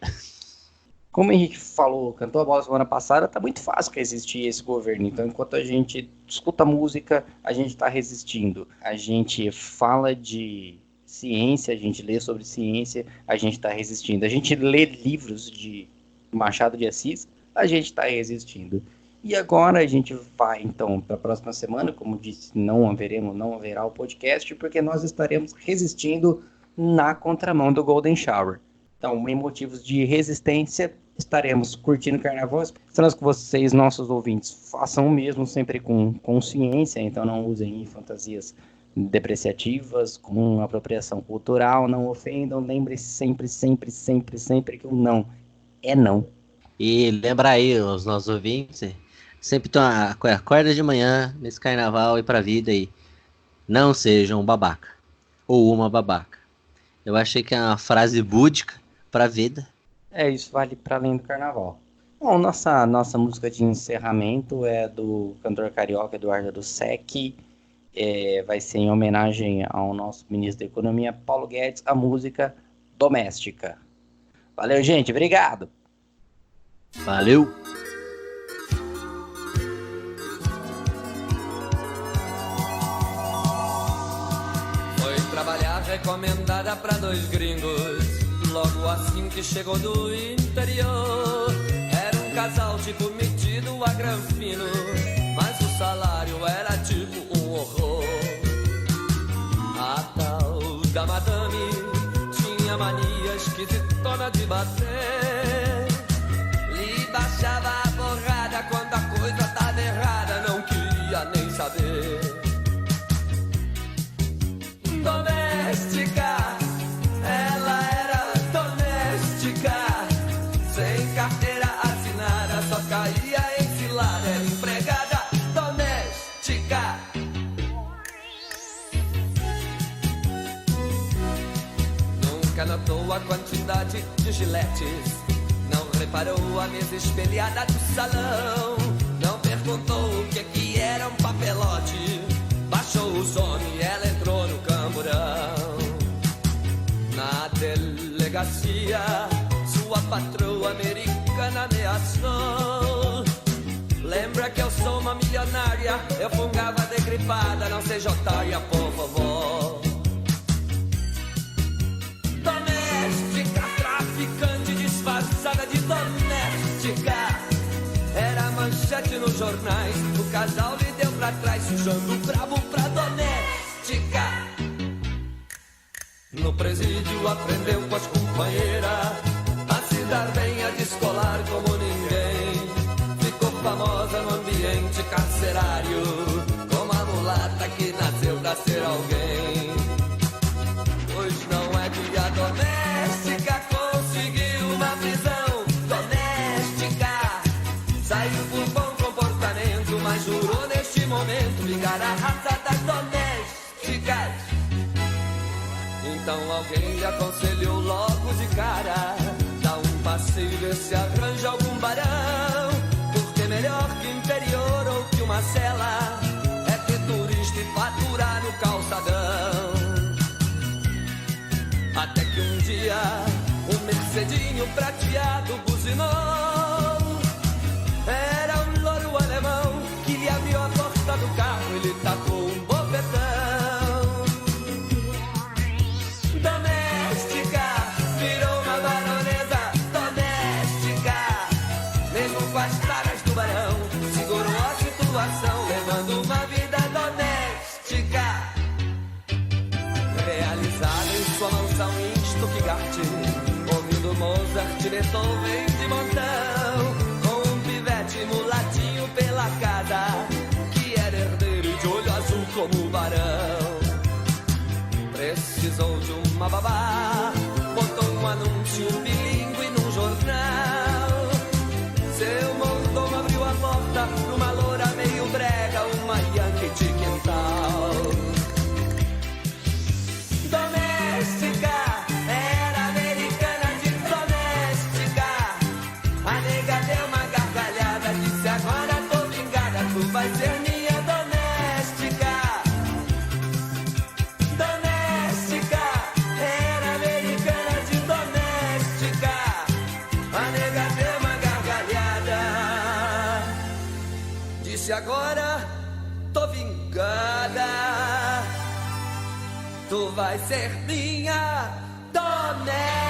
Como o Henrique falou, cantou a bola semana passada, tá muito fácil que existir esse governo. Então, enquanto a gente escuta música, a gente tá resistindo. A gente fala de ciência, a gente lê sobre ciência, a gente tá resistindo. A gente lê livros de Machado de Assis, a gente tá resistindo. E agora a gente vai, então, para a próxima semana, como disse, não haverá o podcast, porque nós estaremos resistindo na contramão do Golden Shower. Então, em motivos de resistência, estaremos curtindo o carnaval. Esperamos que vocês, nossos ouvintes, façam o mesmo sempre com consciência. Então, não usem fantasias depreciativas, com apropriação cultural, não ofendam. Lembre-se sempre que o não é não. E lembra aí, os nossos ouvintes, sempre acorda de manhã nesse carnaval e pra vida aí. Não sejam um babaca. Ou uma babaca. Eu achei que é uma frase búdica pra vida. Isso vale para além do carnaval. Bom, nossa música de encerramento é do cantor carioca Eduardo do Sec. Vai ser em homenagem ao nosso ministro da Economia, Paulo Guedes, a música Doméstica. Valeu, gente. Obrigado. Valeu. Foi trabalhar recomendada para 2 gringos. Logo assim que chegou do interior, era um casal tipo metido a granfino, mas o salário era tipo um horror. A tal da madame tinha mania esquisitona de bater, lhe baixava a porrada quando a coisa tava errada, não queria nem saber. Doméstica, ela era doméstica, sem carteira assinada, só caía em cilada, era empregada doméstica. Nunca notou a quantidade de giletes, não reparou a mesa espelhada do salão, não perguntou o que era um papelote, baixou os ameaçou. Lembra que eu sou uma milionária, eu fungava degripada, não seja otária, por favor. Doméstica, traficante disfarçada de doméstica. Era manchete nos jornais, o casal lhe deu pra trás, sujando o brabo pra doméstica. No presídio aprendeu com as companheiras a se dar bem, a descolar como ninguém. Ficou famosa no ambiente carcerário, como a mulata que nasceu pra ser alguém. Pois não é que a doméstica conseguiu uma prisão doméstica. Saiu por bom comportamento, mas jurou neste momento ligar a raça das domésticas. Então alguém lhe aconselhou logo de cara: dá um passeio e vê se arranja algum barão. Porque melhor que interior ou que uma cela é ter turista e faturar no calçadão. Até que um dia um mercedinho prateado buzinou. Era um louro alemão que lhe abriu a porta do carro e lhe tacou um bofetão. Doméstica, virou uma baronesa doméstica. Mesmo com as pragas do barão, segurou a situação, levando uma vida doméstica. Realizada em sua mansão em Stuttgart, ouvindo Mozart, Beethoven de montão, com um pivete mulatinho pela casa, que era herdeiro e de olho azul como o barão. Precisou de uma babá, botou um anúncio bilíngue num jornal. Seu mordomo abriu a porta pra uma loura meio brega, uma yankee de quintal. Doméstica, era americana de doméstica. A nega deu uma gargalhada, disse: agora tô vingada, tu vai ser minha doméstica. Doméstica, era americana de doméstica. A nega deu uma gargalhada, disse: agora tô vingada, tu vai ser minha doméstica.